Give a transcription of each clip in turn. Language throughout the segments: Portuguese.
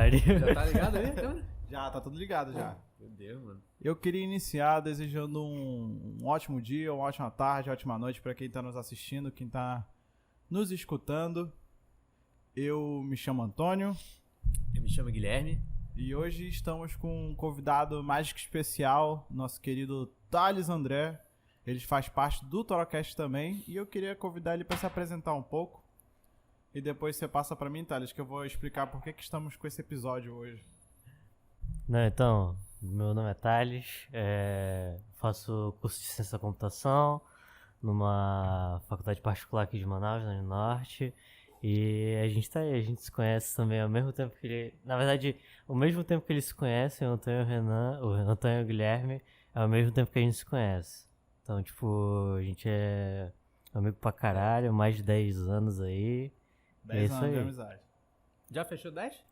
pariu. Já tá ligado aí, então? Já, tá tudo ligado já. Meu Deus, mano. Eu queria iniciar desejando um ótimo dia, uma ótima tarde, uma ótima noite pra quem tá nos assistindo, quem tá nos escutando. Eu me chamo Antônio Eu me chamo Guilherme. e hoje estamos com um convidado mais que especial, nosso querido Thales André. Ele faz parte do Torocast também e eu queria convidar ele para se apresentar um pouco. E depois você passa para mim, Thales, que eu vou explicar por que estamos com esse episódio hoje. Não, então, meu nome é Thales, faço curso de Ciência da Computação numa faculdade particular aqui de Manaus, no Norte. E a gente tá aí, a gente se conhece também ao mesmo tempo que ele... Na verdade, ao mesmo tempo que eles se conhecem, o Antônio e o Renan, o Antônio e o Guilherme, é ao mesmo tempo que a gente se conhece. Então, tipo, a gente é amigo pra caralho, mais de 10 anos aí. 10 É isso anos de aí. amizade. Já fechou 10?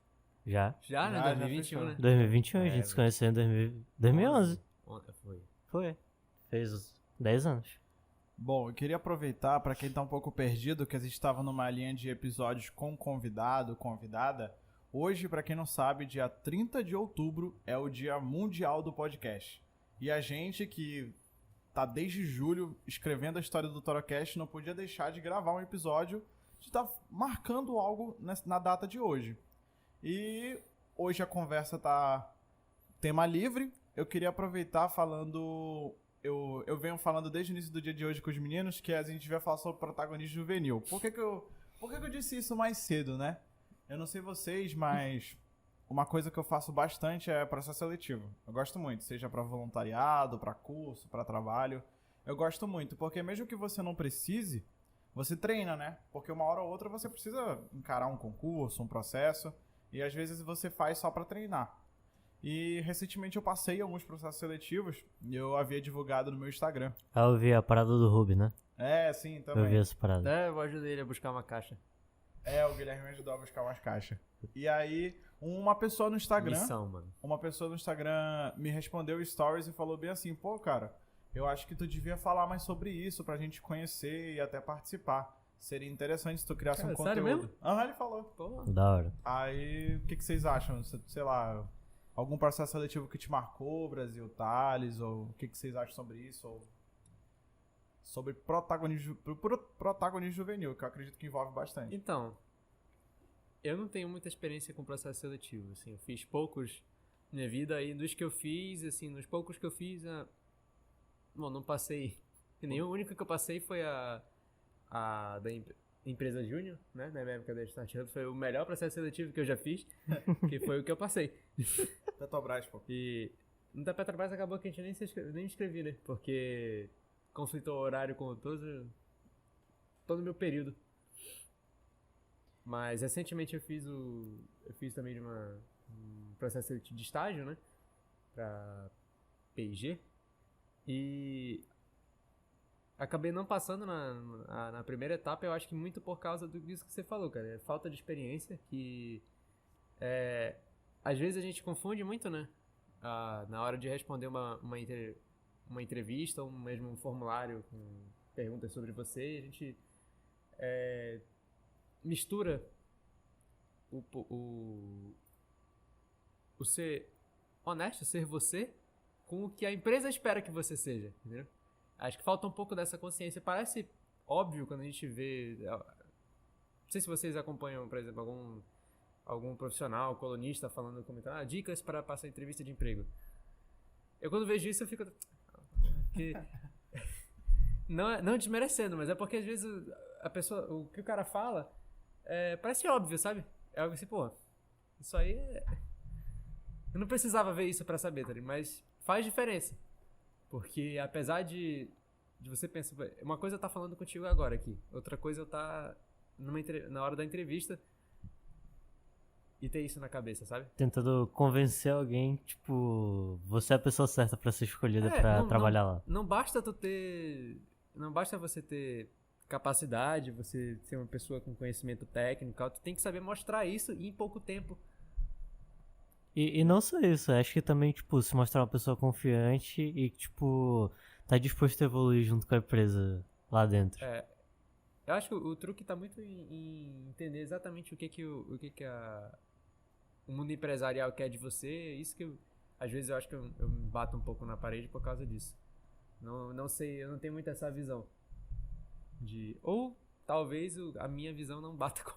Já. Já, né? Já 2021, fechou. né? 2021, a gente se conheceu em 2011. Ontem foi. Foi. Fez 10 anos. Bom, eu queria aproveitar para quem tá um pouco perdido, que a gente estava numa linha de episódios com convidado, convidada. Hoje, para quem não sabe, dia 30 de outubro é o Dia Mundial do Podcast. E a gente que tá desde julho escrevendo a história do Torocast não podia deixar de gravar um episódio de estar marcando algo na data de hoje. E hoje a conversa tá tema livre. Eu queria aproveitar falando... Eu venho falando desde o início do dia de hoje com os meninos que a gente vai falar sobre protagonismo juvenil. Por que eu disse isso mais cedo, né? Eu não sei vocês, mas uma coisa que eu faço bastante é processo seletivo. Eu gosto muito, seja para voluntariado, para curso, para trabalho. Eu gosto muito, porque mesmo que você não precise, você treina, né? Porque uma hora ou outra você precisa encarar um concurso, um processo, e às vezes você faz só para treinar. E recentemente eu passei alguns processos seletivos e eu havia divulgado no meu Instagram. Ah, eu vi a parada do Ruby, né? É, sim, Eu vi também. essa parada. Eu ajudei ele a buscar uma caixa. O Guilherme me ajudou a buscar umas caixas. E aí, uma pessoa no Instagram Missão, mano. me respondeu stories e falou bem assim, pô, cara, eu acho que tu devia falar mais sobre isso pra gente conhecer e até participar. Seria interessante se tu criasse Cara, um sério conteúdo. mesmo? Aham, ele falou. Pô. Da hora. Aí, o que vocês acham? Sei lá, algum processo seletivo que te marcou, Brasil, Thales, ou o que vocês acham sobre isso? Ou sobre protagonismo juvenil, que eu acredito que envolve bastante. Então, eu não tenho muita experiência com processo seletivo, assim, eu fiz poucos na minha vida, e dos que eu fiz, assim, nos poucos que eu fiz, bom, não passei, nenhum, o único que eu passei foi a da empresa Júnior, né, na minha época da Startup, foi o melhor processo seletivo que eu já fiz, que foi o que eu passei. Petrobras, pô. E no da Petrobras acabou que a gente nem inscrevi, né, porque conflitou o horário com todo o meu período. Mas recentemente eu fiz também um processo seletivo de estágio, né? Pra P&G. E acabei não passando na primeira etapa, eu acho que muito por causa disso que você falou, cara. É falta de experiência, que às vezes a gente confunde muito, né? Na hora de responder uma entrevista ou mesmo um formulário com perguntas sobre você, a gente mistura o ser honesto, ser você, com o que a empresa espera que você seja, entendeu? Acho que falta um pouco dessa consciência. Parece óbvio quando a gente vê... Não sei se vocês acompanham, por exemplo, algum profissional, colunista falando, comentando, dicas para passar entrevista de emprego. Eu quando vejo isso eu fico... Que... Não desmerecendo, mas é porque às vezes a pessoa, o que o cara fala parece óbvio, sabe? É algo assim, pô, isso aí eu não precisava ver isso pra saber, tá ligado? Mas faz diferença. Porque apesar de você pensar, uma coisa eu tá falando contigo agora aqui, outra coisa eu tá na hora da entrevista e ter isso na cabeça, sabe? Tentando convencer alguém, tipo, você é a pessoa certa pra ser escolhida pra trabalhar lá. Não basta você ter capacidade, você ser uma pessoa com conhecimento técnico, tu tem que saber mostrar isso em pouco tempo. E não só isso, acho que também, tipo, se mostrar uma pessoa confiante e, tipo, tá disposto a evoluir junto com a empresa lá dentro. Eu acho que o truque tá muito em entender exatamente o que o mundo empresarial quer de você. Isso que às vezes eu acho que eu me bato um pouco na parede por causa disso. Não sei, eu não tenho muito essa visão. Ou talvez a minha visão não bata com.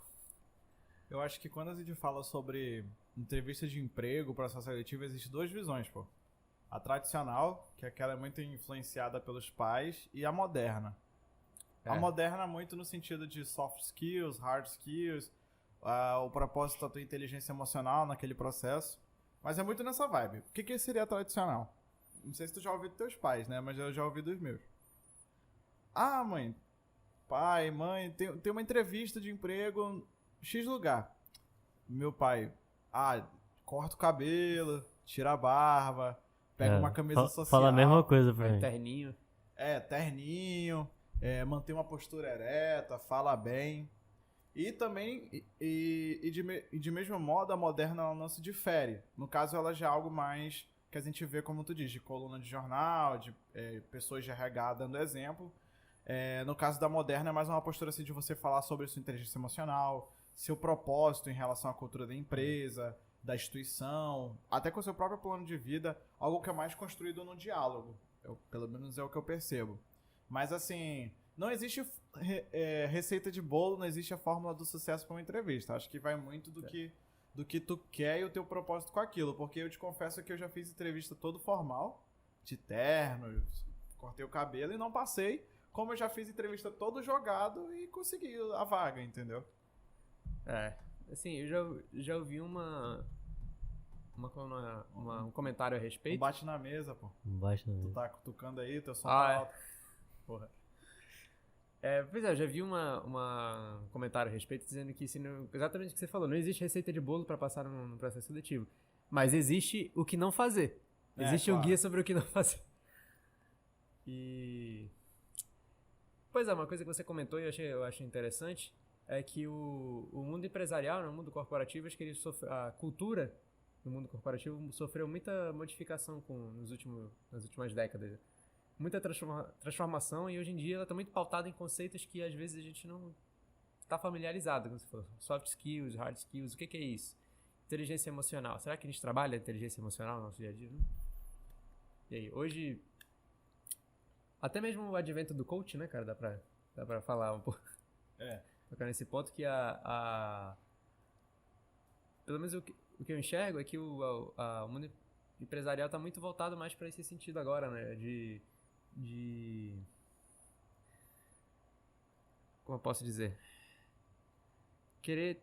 Eu acho que quando a gente fala sobre entrevista de emprego, processo seletivo, existem duas visões, pô. A tradicional, que é aquela muito influenciada pelos pais, e a moderna. A moderna muito no sentido de soft skills, hard skills, o propósito da tua inteligência emocional naquele processo. Mas é muito nessa vibe. O que seria a tradicional? Não sei se tu já ouviu dos teus pais, né? Mas eu já ouvi dos meus. Ah, mãe, pai, mãe, tem uma entrevista de emprego X lugar. Meu pai, corta o cabelo, tira a barba, pega uma camisa social. Fala a mesma coisa pra mim. Terninho. Terninho, mantém uma postura ereta, fala bem. E também, de mesmo modo, a moderna ela não se difere. No caso, ela já é algo mais que a gente vê, como tu diz, de coluna de jornal, de pessoas de RH dando exemplo. No caso da moderna, é mais uma postura assim, de você falar sobre sua inteligência emocional, seu propósito em relação à cultura da empresa, da instituição, até com o seu próprio plano de vida, algo que é mais construído no diálogo. Pelo menos é o que eu percebo. Mas assim, não existe receita de bolo, não existe a fórmula do sucesso para uma entrevista. Acho que vai muito do que tu quer e o teu propósito com aquilo. Porque eu te confesso que eu já fiz entrevista todo formal, de terno, cortei o cabelo e não passei. Como eu já fiz entrevista todo jogado e consegui a vaga, entendeu? Assim, eu já ouvi um comentário a respeito. Não bate na mesa, pô. Não bate na mesa. Tu tá cutucando aí, teu som tá alto. Porra. Pois é, eu já vi um comentário a respeito dizendo que exatamente o que você falou, não existe receita de bolo para passar no processo seletivo. Mas existe o que não fazer. Existe um guia sobre o que não fazer. Pois é, uma coisa que você comentou e eu achei interessante é que o mundo empresarial, no mundo corporativo, acho que a cultura do mundo corporativo sofreu muita modificação nas últimas décadas. Muita transformação, e hoje em dia ela está muito pautada em conceitos que às vezes a gente não está familiarizado, como você falou. Soft skills, hard skills, o que é isso? Inteligência emocional. Será que a gente trabalha inteligência emocional no nosso dia a dia? E aí, hoje, até mesmo o advento do coach, né, cara, dá pra falar um pouco. Tocar nesse ponto que pelo menos o que eu enxergo é que o mundo empresarial está muito voltado mais para esse sentido agora, né, como eu posso dizer? Querer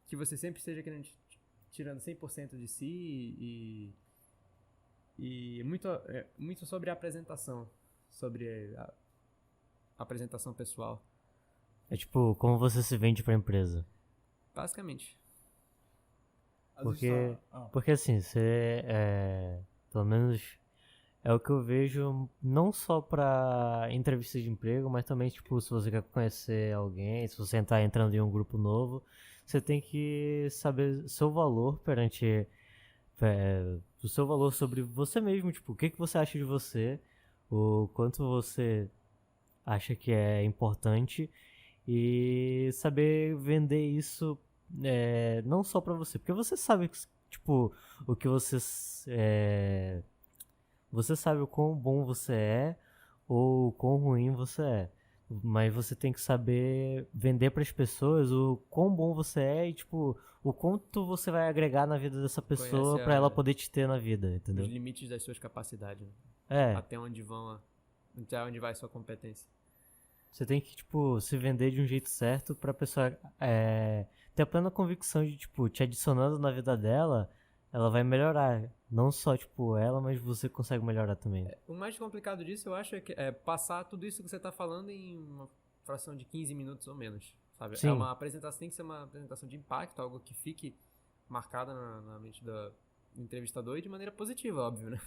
que você sempre esteja querendo tirando 100% de si e muito sobre a apresentação, sobre a apresentação pessoal. É tipo, como você se vende pra empresa. Basicamente. Porque assim, você pelo menos é o que eu vejo não só pra entrevista de emprego, mas também, tipo, se você quer conhecer alguém, se você tá entrando em um grupo novo, você tem que saber seu valor perante o seu valor sobre você mesmo, tipo, o que você acha de você, o quanto você acha que é importante e saber vender isso não só pra você, porque você sabe, tipo, o que você sabe o quão bom você é ou o quão ruim você é. Mas você tem que saber vender para as pessoas o quão bom você é e, tipo, o quanto você vai agregar na vida dessa pessoa para ela poder te ter na vida, entendeu? Os limites das suas capacidades. Até onde vai sua competência. Você tem que, tipo, se vender de um jeito certo pra pessoa ter a plena convicção de, tipo, te adicionando na vida dela, ela vai melhorar. Não só, tipo, ela, mas você consegue melhorar também. O mais complicado disso, eu acho, é passar tudo isso que você tá falando em uma fração de 15 minutos ou menos, sabe? Sim. Uma apresentação, tem que ser uma apresentação de impacto, algo que fique marcada na mente do entrevistador e de maneira positiva, óbvio, né?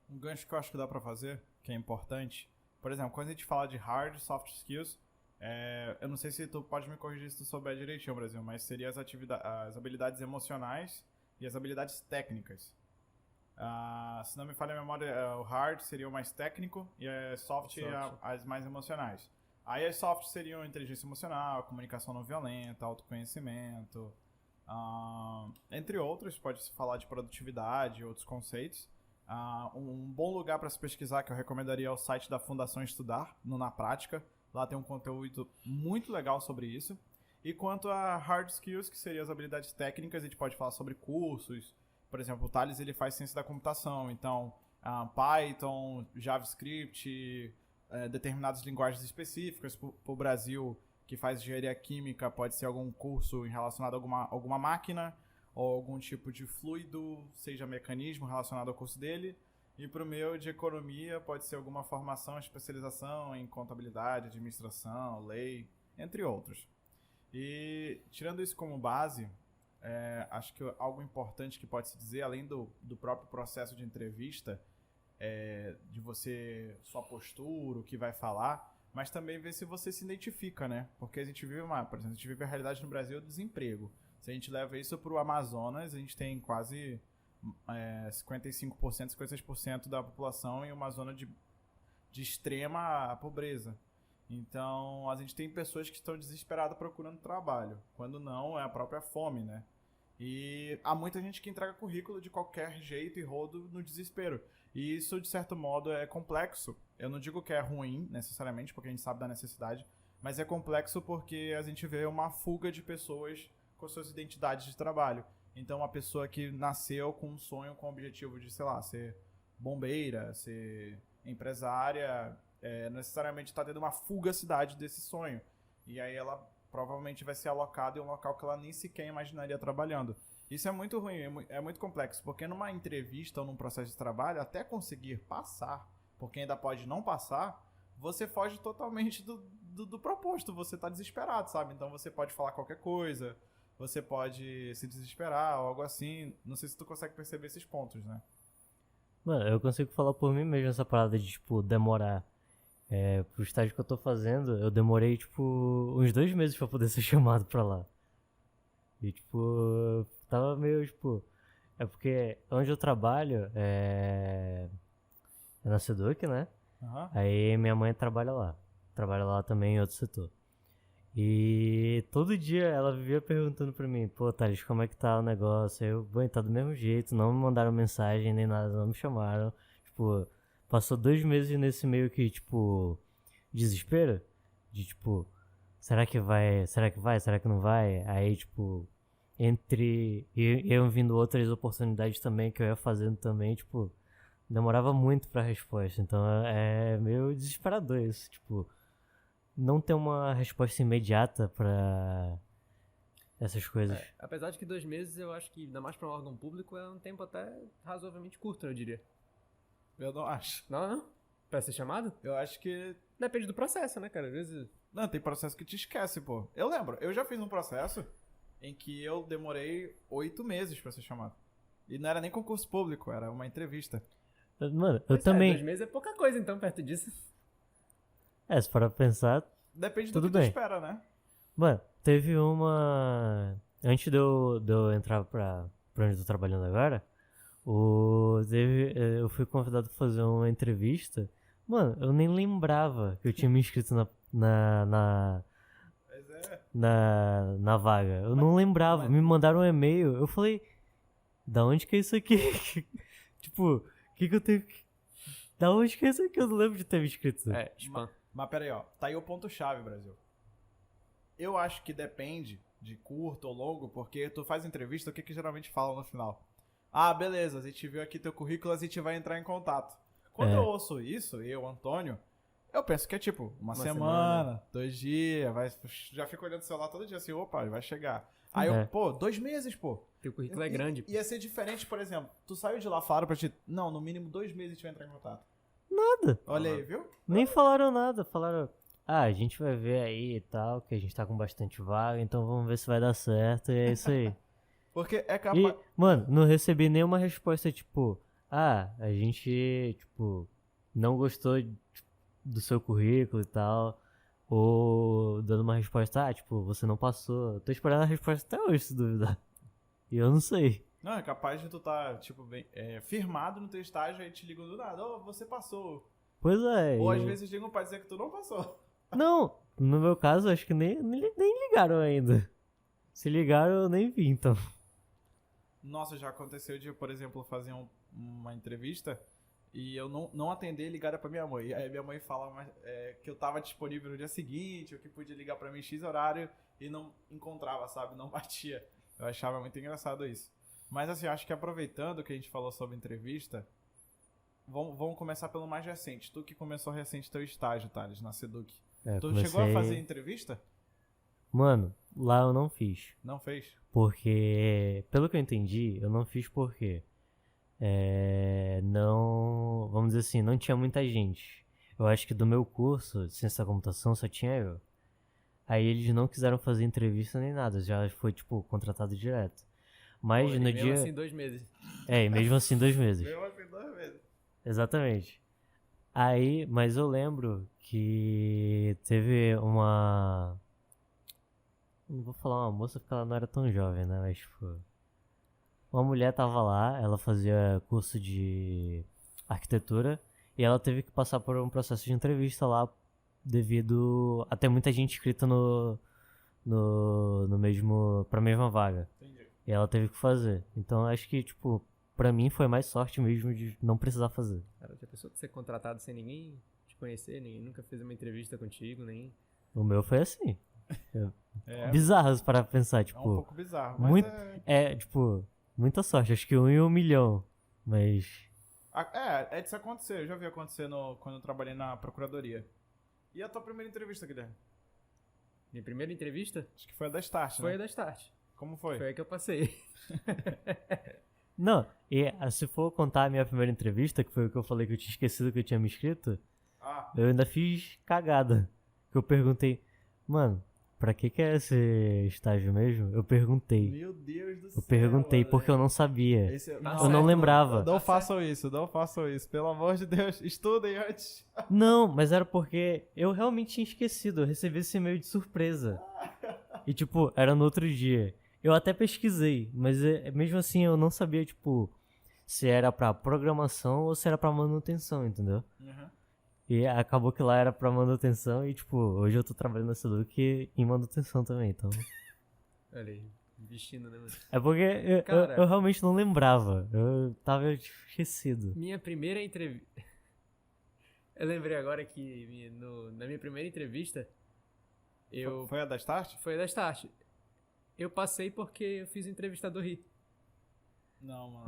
Um gancho que eu acho que dá pra fazer, que é importante, por exemplo, quando a gente fala de hard, soft skills, eu não sei se tu pode me corrigir se tu souber direitinho, Brasil, mas seria as habilidades emocionais e as habilidades técnicas. Se não me falha a memória, o hard seria o mais técnico e a soft as mais emocionais. Aí as soft seriam inteligência emocional, comunicação não violenta, autoconhecimento, Entre outros, pode-se falar de produtividade e outros conceitos. Um bom lugar para se pesquisar que eu recomendaria é o site da Fundação Estudar, no Na Prática. Lá tem um conteúdo muito legal sobre isso. E quanto a hard skills, que seriam as habilidades técnicas, a gente pode falar sobre cursos. Por exemplo, o Thales ele faz ciência da computação, então Python, JavaScript, determinadas linguagens específicas. Para o Brasil, que faz engenharia química, pode ser algum curso relacionado a alguma máquina ou algum tipo de fluido, seja mecanismo relacionado ao curso dele. E para o meu de economia, pode ser alguma formação, especialização em contabilidade, administração, lei, entre outros. E tirando isso como base, acho que algo importante que pode se dizer, além do próprio processo de entrevista, de você, sua postura, o que vai falar, mas também ver se você se identifica, né? Porque a gente vive por exemplo, a gente vive a realidade no Brasil do desemprego. Se a gente leva isso para o Amazonas, a gente tem quase 55%, 56% da população em uma zona de extrema pobreza. Então, a gente tem pessoas que estão desesperadas procurando trabalho, quando não é a própria fome, né? E há muita gente que entrega currículo de qualquer jeito e rodo no desespero. E isso, de certo modo, é complexo. Eu não digo que é ruim, necessariamente, porque a gente sabe da necessidade, mas é complexo porque a gente vê uma fuga de pessoas com suas identidades de trabalho. Então, uma pessoa que nasceu com um sonho, com o objetivo de, sei lá, ser bombeira, ser empresária, necessariamente está tendo uma fugacidade desse sonho. E aí ela provavelmente vai ser alocada em um local que ela nem sequer imaginaria trabalhando. Isso é muito ruim, é muito complexo, porque numa entrevista ou num processo de trabalho, até conseguir passar, porque ainda pode não passar, você foge totalmente do proposto, você tá desesperado, sabe? Então você pode falar qualquer coisa, você pode se desesperar ou algo assim. Não sei se tu consegue perceber esses pontos, né? Mano, eu consigo falar por mim mesmo essa parada de, tipo, demorar. Pro estágio que eu tô fazendo, eu demorei, tipo, uns 2 meses pra poder ser chamado pra lá. E, tipo, eu tava meio, tipo... porque onde eu trabalho é na Seduc, né? Uhum. Aí minha mãe trabalha lá também em outro setor. E todo dia ela vivia perguntando pra mim, pô, Thales, como é que tá o negócio? Aí eu, tá do mesmo jeito, não me mandaram mensagem nem nada, não me chamaram. Tipo, passou 2 meses nesse meio que, tipo, desespero. De, tipo, será que vai, será que não vai? Aí, tipo, entre eu vindo outras oportunidades também que eu ia fazendo também, tipo, demorava muito pra resposta. Então é meio desesperador isso, tipo... Não ter uma resposta imediata pra essas coisas. Apesar de que 2 meses, eu acho que, ainda mais pra um órgão público, é um tempo até razoavelmente curto, eu diria. Eu não acho. Não? Pra ser chamado? Eu acho que... Depende do processo, né, cara? Às vezes... Não, tem processo que te esquece, pô. Eu lembro, eu já fiz um processo em que eu demorei 8 meses pra ser chamado. E não era nem concurso público, era uma entrevista. Mano, eu também... 2 meses é pouca coisa, então, perto disso. Se para pensar... Depende tudo do que bem. tu espera, né? Mano, teve uma... Antes de eu entrar pra onde eu tô trabalhando agora, eu fui convidado pra fazer uma entrevista. Mano, eu nem lembrava que eu tinha me inscrito na vaga. Eu não lembrava. Me mandaram um e-mail. Eu falei, da onde que é isso aqui? Tipo, o que eu tenho que... Da onde que é isso aqui? Eu não lembro de ter me inscrito. Spam. Mas peraí, ó. Tá aí o ponto-chave, Brasil. Eu acho que depende de curto ou longo, porque tu faz entrevista, o que geralmente falam no final? Ah, beleza, a gente viu aqui teu currículo, a gente vai entrar em contato. Quando eu ouço isso, eu, Antônio, eu penso que é tipo, uma semana, 2 dias, já fico olhando o celular todo dia assim, opa, vai chegar. Aí eu, 2 meses, pô. Teu currículo é grande. Ia ser diferente, por exemplo, tu saiu de lá, falaram pra ti, não, no mínimo 2 meses a gente vai entrar em contato. Nada. Olha aí, viu? Nem falaram nada, falaram, a gente vai ver aí e tal, que a gente tá com bastante vaga, então vamos ver se vai dar certo, e é isso aí. Porque é capaz... E, mano, não recebi nenhuma resposta, tipo, a gente, tipo, não gostou do seu currículo e tal, ou dando uma resposta, tipo, você não passou. Eu tô esperando a resposta até hoje, se duvidar. E eu não sei. Não, é capaz de tu tá, tipo, bem, firmado no teu estágio, aí te ligam do nada, você passou. Pois é. Ou às vezes ligam pra dizer que tu não passou. Não, no meu caso, acho que nem ligaram ainda. Se ligaram, eu nem vi, então. Nossa, já aconteceu de, por exemplo, fazer uma entrevista e eu não atender e ligar pra minha mãe. Aí minha mãe fala que eu tava disponível no dia seguinte, ou que podia ligar pra mim X horário e não encontrava, sabe? Não batia. Eu achava muito engraçado isso. Mas assim, eu acho que aproveitando que a gente falou sobre entrevista, vamos começar pelo mais recente. Tu que começou recente teu estágio, Thales, na Seduc. Tu chegou a fazer entrevista? Mano, lá eu não fiz. Não fez? Porque, pelo que eu entendi, eu não fiz porque não, vamos dizer assim, não tinha muita gente. Eu acho que do meu curso de ciência da computação só tinha eu. Aí eles não quiseram fazer entrevista nem nada, já foi, tipo, contratado direto. Mas Pô, no e dia... mesmo assim, 2 meses. E mesmo assim 2 meses. Mesmo assim, 2 meses. Exatamente. Aí, mas eu lembro que teve uma... Não vou falar uma moça porque ela não era tão jovem, né? Mas, tipo... Uma mulher tava lá, ela fazia curso de arquitetura e ela teve que passar por um processo de entrevista lá devido a ter muita gente inscrita pra mesma vaga. Entendi. E ela teve que fazer. Então acho que, tipo, pra mim foi mais sorte mesmo de não precisar fazer. Cara, já pensou de ser contratado sem ninguém te conhecer, ninguém nunca fez uma entrevista contigo, nem... O meu foi assim. É, Bizarro para pensar, é tipo... um pouco bizarro, mas muito, tipo, muita sorte. Acho que 1 em 1 milhão. Mas... É disso acontecer. Eu já vi acontecer quando eu trabalhei na procuradoria. E a tua primeira entrevista, Guilherme? Minha primeira entrevista Acho que foi a da Start, foi né? a da Start. Como foi? Foi a que eu passei. Não, e se for contar a minha primeira entrevista, que foi o que eu falei que eu tinha esquecido que eu tinha me inscrito, eu ainda fiz cagada. Que eu perguntei, mano, pra que é esse estágio mesmo? Eu perguntei. Meu Deus do céu. Eu perguntei mano. porque eu não sabia. Eu Eu não lembrava. Não façam isso, não façam isso. Pelo amor de Deus, estudem antes. Não, mas era porque eu realmente tinha esquecido. Eu recebi esse e-mail de surpresa. E, tipo, era no outro dia. Eu até pesquisei, mas mesmo assim eu não sabia, tipo, se era pra programação ou se era pra manutenção, entendeu? Uhum. E acabou que lá era pra manutenção e, tipo, hoje eu tô trabalhando na Seduc em manutenção também, então... Olha aí, vestindo, né, mano? É porque Cara, eu realmente não lembrava. Eu tava esquecido. minha primeira entrevista... Eu lembrei agora que na minha primeira entrevista, Foi a da Start? foi a da Start. Eu passei porque eu fiz o entrevistador rir. Não, mano.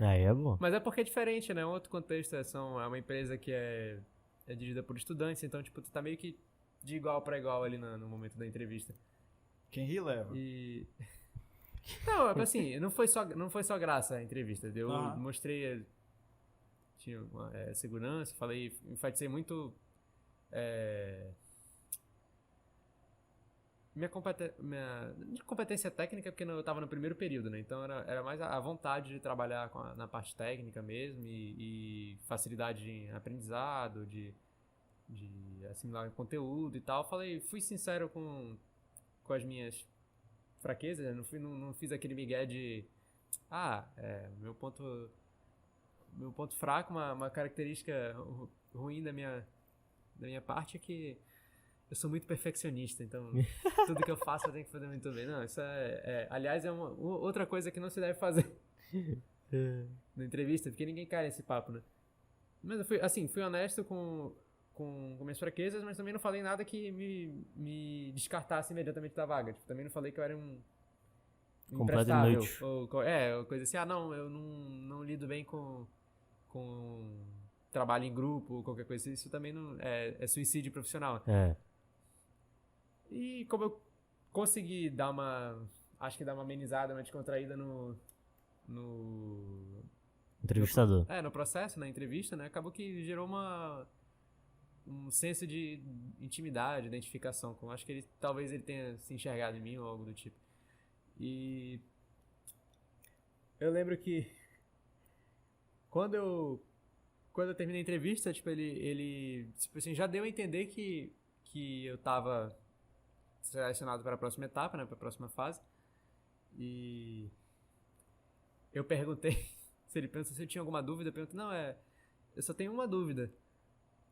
Aí é bom. Mas é porque é diferente, né? É um outro contexto. É uma empresa que é dirigida por estudantes, então, tipo, tu tá meio que de igual pra igual ali no momento da entrevista. Quem ri leva. E... Não, assim, não foi só graça a entrevista. Eu mostrei... Tinha segurança, falei... Enfatizei muito... Minha competência técnica, porque eu tava no primeiro período, né? Então era mais a vontade de trabalhar na parte técnica mesmo e facilidade de aprendizado, de assimilar conteúdo e tal. Fui sincero com as minhas fraquezas, né? Não fiz aquele migué de... meu ponto fraco, uma característica ruim da minha parte é que eu sou muito perfeccionista, então tudo que eu faço eu tenho que fazer muito bem. Não, isso aliás, é outra coisa que não se deve fazer na entrevista, porque ninguém cai nesse papo, né? Mas eu fui honesto com minhas fraquezas, mas também não falei nada que me descartasse imediatamente da vaga. Tipo, também não falei que eu era um imprestável. Ou coisa assim, não, eu não lido bem com trabalho em grupo ou qualquer coisa. Isso também não é suicídio profissional. E como eu consegui dar uma amenizada, uma descontraída no Entrevistador. no processo, na entrevista, né? Acabou que gerou um senso de intimidade, identificação. Acho que talvez ele tenha se enxergado em mim ou algo do tipo. E eu lembro que quando eu terminei a entrevista, tipo, ele tipo assim, já deu a entender que eu tava selecionado para a próxima etapa, né, para a próxima fase. E eu perguntei se ele pensou se eu tinha alguma dúvida. Eu perguntei, não, eu só tenho uma dúvida.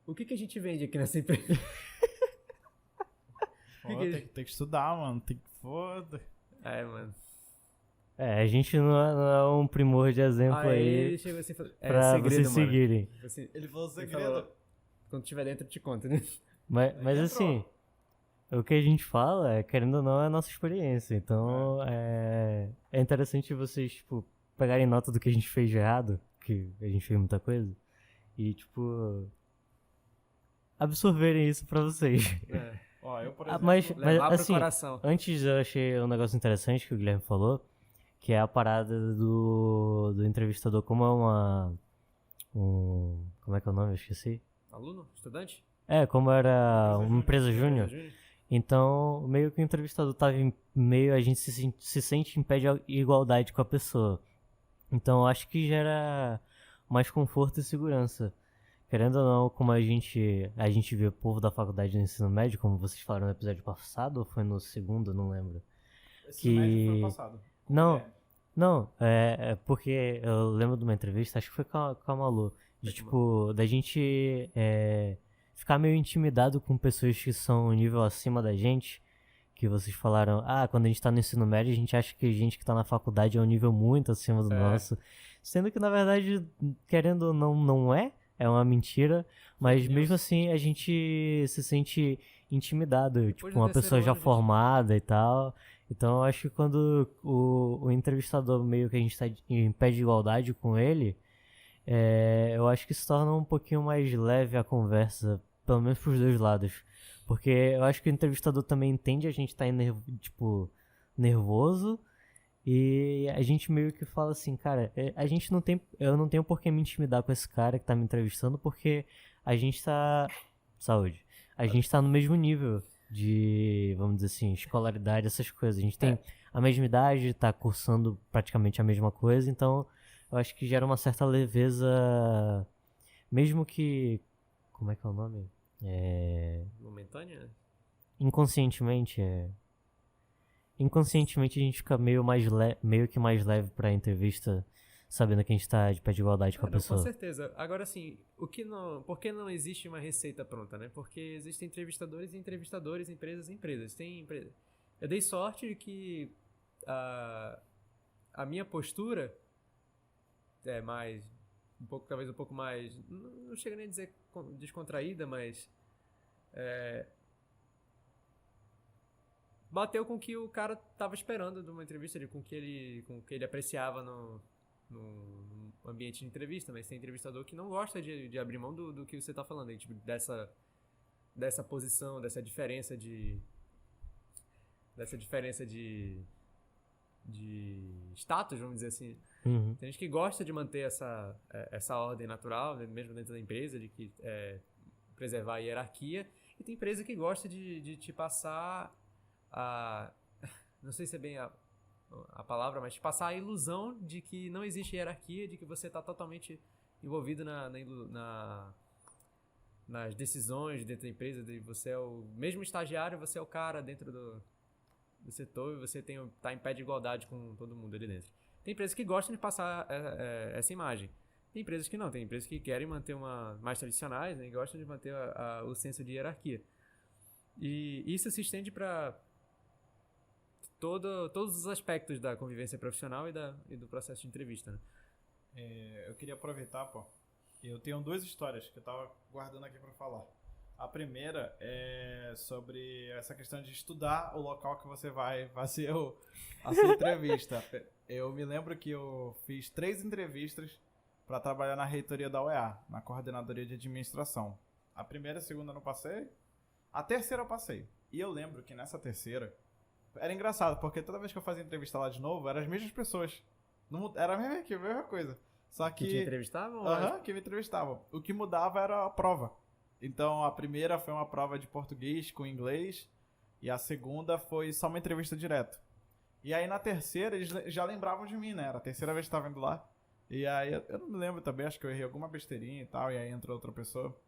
O que a gente vende aqui nessa empresa? Tem que estudar, mano. Tem que... Foda. Mano. A gente não é um primor de exemplo Aí aí ele chegou assim e falou, pra segredo, vocês mano. seguirem. Assim, Ele falou ele segredo. falou, quando tiver dentro eu te conto, né? Mas Entrou. assim, o que a gente fala, querendo ou não, é a nossa experiência. Então, é interessante vocês, tipo, pegarem nota do que a gente fez de errado, que a gente fez muita coisa, e, tipo, absorverem isso pra vocês. Ó, eu, por exemplo... Mas Levar pro assim, coração. antes eu achei um negócio interessante que o Guilherme falou, que é a parada do entrevistador, como é como é que é o nome? Eu esqueci. Aluno? Estudante? Como era uma empresa júnior. Então, meio que o entrevistador tava meio, a gente se sente em pé de igualdade com a pessoa. Então, eu acho que gera mais conforto e segurança. Querendo ou não, como a gente vê o povo da faculdade do ensino médio, como vocês falaram no episódio passado, ou foi no segundo, não lembro. Esse médio foi no passado. Não, é porque eu lembro de uma entrevista, acho que foi com a Malu, de tipo, da gente ficar meio intimidado com pessoas que são um nível acima da gente, que vocês falaram, quando a gente tá no ensino médio, a gente acha que a gente que tá na faculdade é um nível muito acima do nosso, sendo que na verdade, querendo ou não é uma mentira, mas mesmo assim a gente se sente intimidado, Depois tipo, do uma pessoa terceiro já ano, formada e tal. Então eu acho que quando o entrevistador meio que a gente tá em pé de igualdade com ele, eu acho que se torna um pouquinho mais leve a conversa, pelo menos pros dois lados. Porque eu acho que o entrevistador também entende a gente tá nervoso, e a gente meio que fala assim, cara, eu não tenho por que me intimidar com esse cara que tá me entrevistando, porque a gente tá... Saúde. A gente tá no mesmo nível de, vamos dizer assim, escolaridade, essas coisas. A gente tem a mesma idade, tá cursando praticamente a mesma coisa, então eu acho que gera uma certa leveza, mesmo que... Como é que é o nome? Momentânea? Inconscientemente, Inconscientemente a gente fica meio que mais leve pra entrevista, sabendo que a gente tá de pé de igualdade com a Não, pessoa. com certeza. Agora, assim, por que não existe uma receita pronta, né? Porque existem entrevistadores e entrevistadores, empresas e empresas. Eu dei sorte de que a minha postura é mais, talvez um pouco mais, não chega nem a dizer descontraída, mas bateu com o que o cara tava esperando de uma entrevista, com o que ele apreciava no ambiente de entrevista, mas tem entrevistador que não gosta de abrir mão do que você tá falando aí, tipo, dessa posição, dessa diferença de status, vamos dizer assim. Uhum. Tem gente que gosta de manter essa ordem natural, né, mesmo dentro da empresa, de que preservar a hierarquia, e tem empresa que gosta de te passar não sei se é bem a palavra, mas te passar a ilusão de que não existe hierarquia, de que você está totalmente envolvido nas decisões dentro da empresa, de você é o mesmo estagiário, você é o cara dentro do setor, e você tá em pé de igualdade com todo mundo ali dentro. Tem empresas que gostam de passar essa imagem. Tem empresas que não, tem empresas que querem manter mais tradicionais, né, e gostam de manter o senso de hierarquia. E isso se estende para todos os aspectos da convivência profissional e do processo de entrevista, né? Eu queria aproveitar, eu tenho duas histórias que eu tava guardando aqui para falar. A primeira é sobre essa questão de estudar o local que você vai ser a sua entrevista. Eu me lembro que eu fiz 3 entrevistas para trabalhar na reitoria da UEA, na coordenadoria de administração. A primeira e a segunda eu não passei, a terceira eu passei. E eu lembro que nessa terceira era engraçado, porque toda vez que eu fazia entrevista lá de novo, eram as mesmas pessoas. Não, era a mesma coisa. Só que te entrevistavam? que me entrevistavam. O que mudava era a prova. Então a primeira foi uma prova de português com inglês, e a segunda foi só uma entrevista direto. E aí na terceira eles já lembravam de mim, né? Era a terceira vez que eu tava indo lá. E aí eu não me lembro também, acho que eu errei alguma besteirinha e tal, e aí entrou outra pessoa.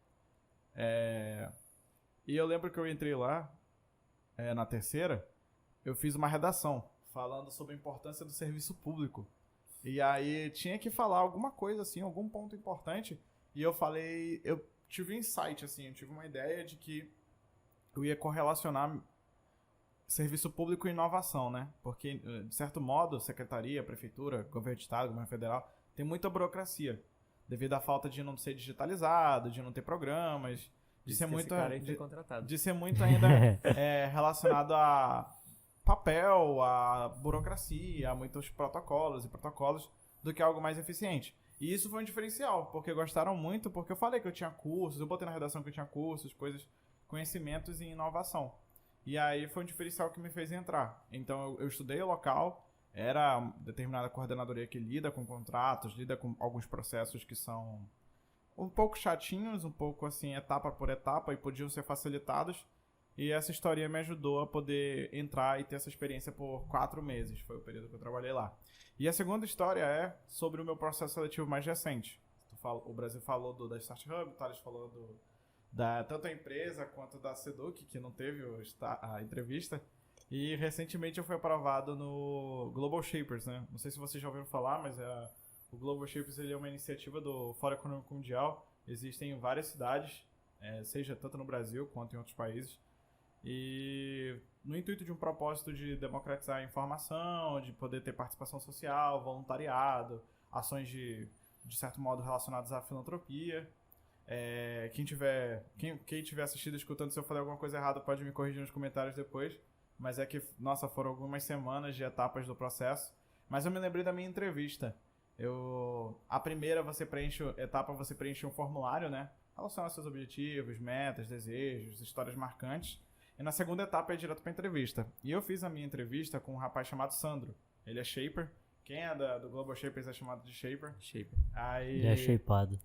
E eu lembro que eu entrei lá, na terceira, eu fiz uma redação falando sobre a importância do serviço público. E aí tinha que falar alguma coisa assim, algum ponto importante. E eu tive um insight, assim, eu tive uma ideia de que eu ia correlacionar serviço público e inovação, né? Porque, de certo modo, secretaria, prefeitura, governo de estado, governo federal, tem muita burocracia. Devido à falta de não ser digitalizado, de não ter programas, de ser muito... Esse cara aí foi contratado. De ser muito ainda relacionado a papel, a burocracia, a muitos protocolos, do que algo mais eficiente. E isso foi um diferencial, porque gostaram muito, porque eu falei que eu tinha cursos, eu botei na redação que eu tinha cursos, coisas, conhecimentos em inovação. E aí foi um diferencial que me fez entrar. Então eu estudei o local, era determinada coordenadoria que lida com contratos, lida com alguns processos que são um pouco chatinhos, um pouco assim, etapa por etapa, e podiam ser facilitados. E essa historinha me ajudou a poder entrar e ter essa experiência por 4 meses. Foi o período que eu trabalhei lá. E a segunda história é sobre o meu processo seletivo mais recente. O Brasil falou da Start Hub, o Thales falou tanto a empresa quanto da Seduc, que não teve a entrevista. E recentemente eu fui aprovado no Global Shapers, né? Não sei se vocês já ouviram falar, mas o Global Shapers ele é uma iniciativa do Fórum Econômico Mundial. Existem em várias cidades, seja tanto no Brasil quanto em outros países. E no intuito de um propósito de democratizar a informação, de poder ter participação social, voluntariado, ações de certo modo relacionadas à filantropia. Quem tiver assistido, escutando, se eu falei alguma coisa errada, pode me corrigir nos comentários depois. Mas é que, nossa, foram algumas semanas de etapas do processo. Mas eu me lembrei da minha entrevista. A primeira você preenche um formulário, né? Relacionado aos seus objetivos, metas, desejos, histórias marcantes. E na segunda etapa é direto pra entrevista. E eu fiz a minha entrevista com um rapaz chamado Sandro. Ele é shaper. Quem é do Global Shapers é chamado de shaper. Ele é shapeado.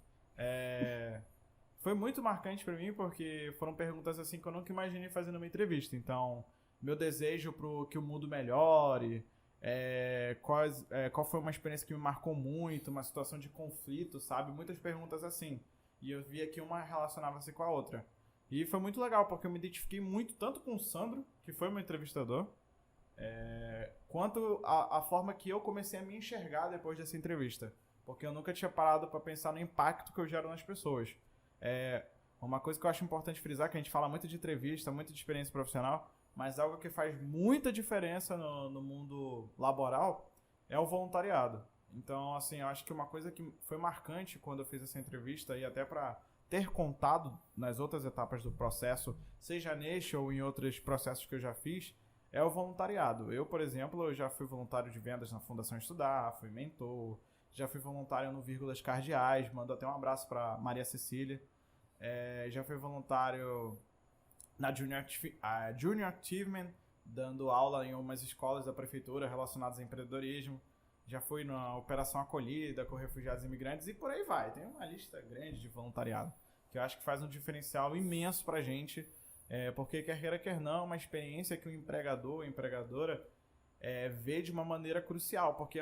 Foi muito marcante pra mim, porque foram perguntas assim que eu nunca imaginei fazer numa entrevista. Então, meu desejo que o mundo melhore, qual foi uma experiência que me marcou muito, uma situação de conflito, sabe? Muitas perguntas assim. E eu via que uma relacionava-se com a outra. E foi muito legal, porque eu me identifiquei muito, tanto com o Sandro, que foi meu entrevistador, quanto a forma que eu comecei a me enxergar depois dessa entrevista. Porque eu nunca tinha parado para pensar no impacto que eu gero nas pessoas. Uma coisa que eu acho importante frisar, que a gente fala muito de entrevista, muito de experiência profissional, mas algo que faz muita diferença no mundo laboral é o voluntariado. Então, assim, eu acho que uma coisa que foi marcante quando eu fiz essa entrevista, e até para ter contado nas outras etapas do processo, seja neste ou em outros processos que eu já fiz, é o voluntariado. Eu, por exemplo, eu já fui voluntário de vendas na Fundação Estudar, fui mentor, já fui voluntário no Vírgulas Cardeais, mando até um abraço para Maria Cecília. Já fui voluntário na Junior Achievement, dando aula em umas escolas da prefeitura relacionadas a empreendedorismo. Já fui na Operação Acolhida com refugiados e imigrantes e por aí vai. Tem uma lista grande de voluntariado, que eu acho que faz um diferencial imenso pra gente, porque quer queira, quer não, uma experiência que o empregador ou empregadora vê de uma maneira crucial, porque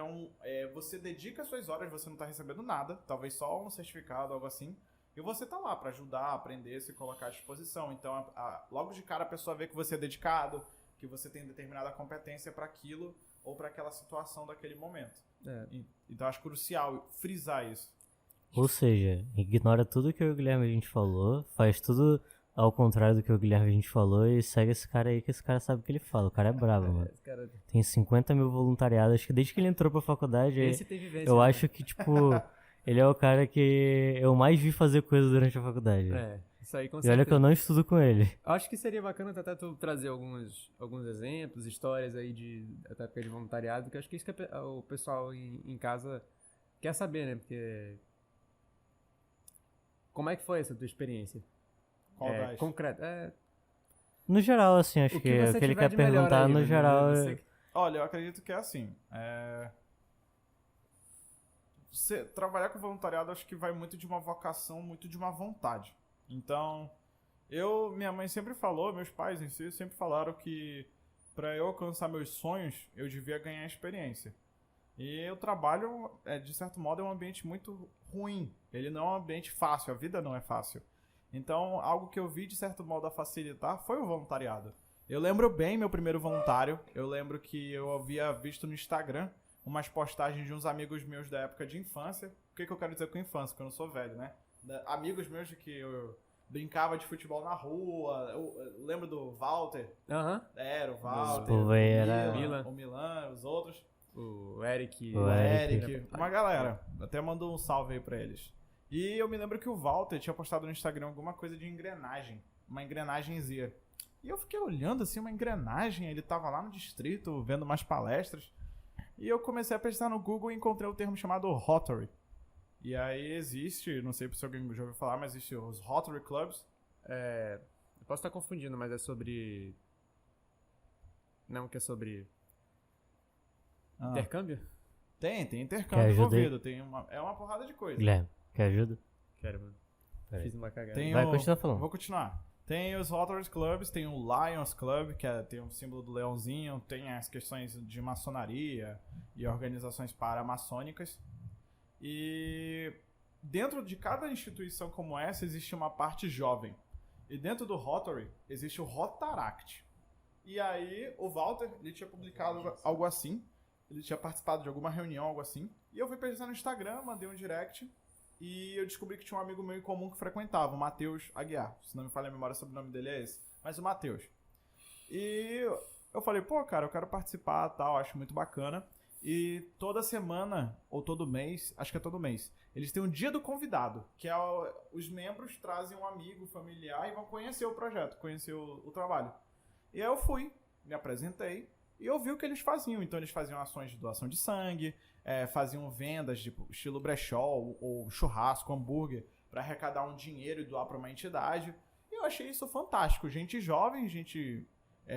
você dedica suas horas, você não tá recebendo nada, talvez só um certificado, algo assim, e você tá lá pra ajudar, aprender, se colocar à disposição. Então, logo de cara a pessoa vê que você é dedicado, que você tem determinada competência para aquilo ou para aquela situação daquele momento. Então acho crucial frisar isso. Ou seja, ignora tudo que o Guilherme a gente falou, faz tudo ao contrário do que o Guilherme a gente falou e segue esse cara aí, que esse cara sabe o que ele fala. O cara é brabo, mano. Tem 50 mil voluntariados, acho que desde que ele entrou pra faculdade, eu acho que, tipo, ele é o cara que eu mais vi fazer coisa durante a faculdade. Isso aí com certeza. E olha que eu não estudo com ele. Acho que seria bacana até tu trazer alguns exemplos, histórias aí até de voluntariado, que acho que isso que o pessoal em casa quer saber, né? Porque como é que foi essa tua experiência? Qual das? Concreta. No geral, assim, acho que o que ele quer perguntar, no geral... Olha, eu acredito que é assim. Você trabalhar com voluntariado, acho que vai muito de uma vocação, muito de uma vontade. Então, minha mãe sempre falou, meus pais em si sempre falaram que para eu alcançar meus sonhos, eu devia ganhar experiência. E o trabalho, de certo modo, é um ambiente muito ruim. Ele não é um ambiente fácil, a vida não é fácil. Então, algo que eu vi, de certo modo, a facilitar foi o voluntariado. Eu lembro bem meu primeiro voluntário. Eu lembro que eu havia visto no Instagram umas postagens de uns amigos meus da época de infância. O que eu quero dizer com infância? Porque eu não sou velho, né? Amigos meus brincava de futebol na rua. Eu lembro do Walter. Aham. Era o Walter. Pô, véi, era- Milan. O Milan, os outros. O Eric. O Eric. Uma galera. Até mandou um salve aí pra eles. E eu me lembro que o Walter tinha postado no Instagram alguma coisa de engrenagem. Uma engrenagemzinha. E eu fiquei olhando assim, uma engrenagem. Ele tava lá no distrito, vendo umas palestras. E eu comecei a pesquisar no Google e encontrei o termo chamado Rotary. E aí existe, não sei se alguém já ouviu falar, mas existe os Rotary Clubs. Eu posso estar confundindo, mas é sobre. Não, que é sobre. Ah. Intercâmbio? Tem Quer intercâmbio ajuda aí? envolvido. É uma porrada de coisa. Guilherme, quer ajuda? Quero, mano. Peraí. Fiz uma cagada. Tem Vai, o- continua falando. Vou continuar. Tem os Rotary Clubs, tem o Lions Club, que tem o símbolo do leãozinho, tem as questões de maçonaria e organizações paramaçônicas. E dentro de cada instituição como essa existe uma parte jovem. E dentro do Rotary existe o Rotaract. E aí o Walter, ele tinha publicado algo assim, ele tinha participado de alguma reunião, algo assim. E eu fui pesquisar no Instagram, mandei um direct. E eu descobri que tinha um amigo meu em comum que frequentava, o Matheus Aguiar. Se não me falha a memória, sobre o nome dele é esse. Mas o Matheus. E eu falei, pô, cara, eu quero participar e tal, acho muito bacana. E toda semana, ou todo mês, acho que é todo mês, eles têm um dia do convidado, que é os membros trazem um amigo, familiar e vão conhecer o projeto, conhecer o trabalho. E aí eu fui, me apresentei e eu vi o que eles faziam. Então eles faziam ações de doação de sangue, faziam vendas de estilo brechó ou churrasco, hambúrguer, para arrecadar um dinheiro e doar para uma entidade. E eu achei isso fantástico. Gente jovem, gente,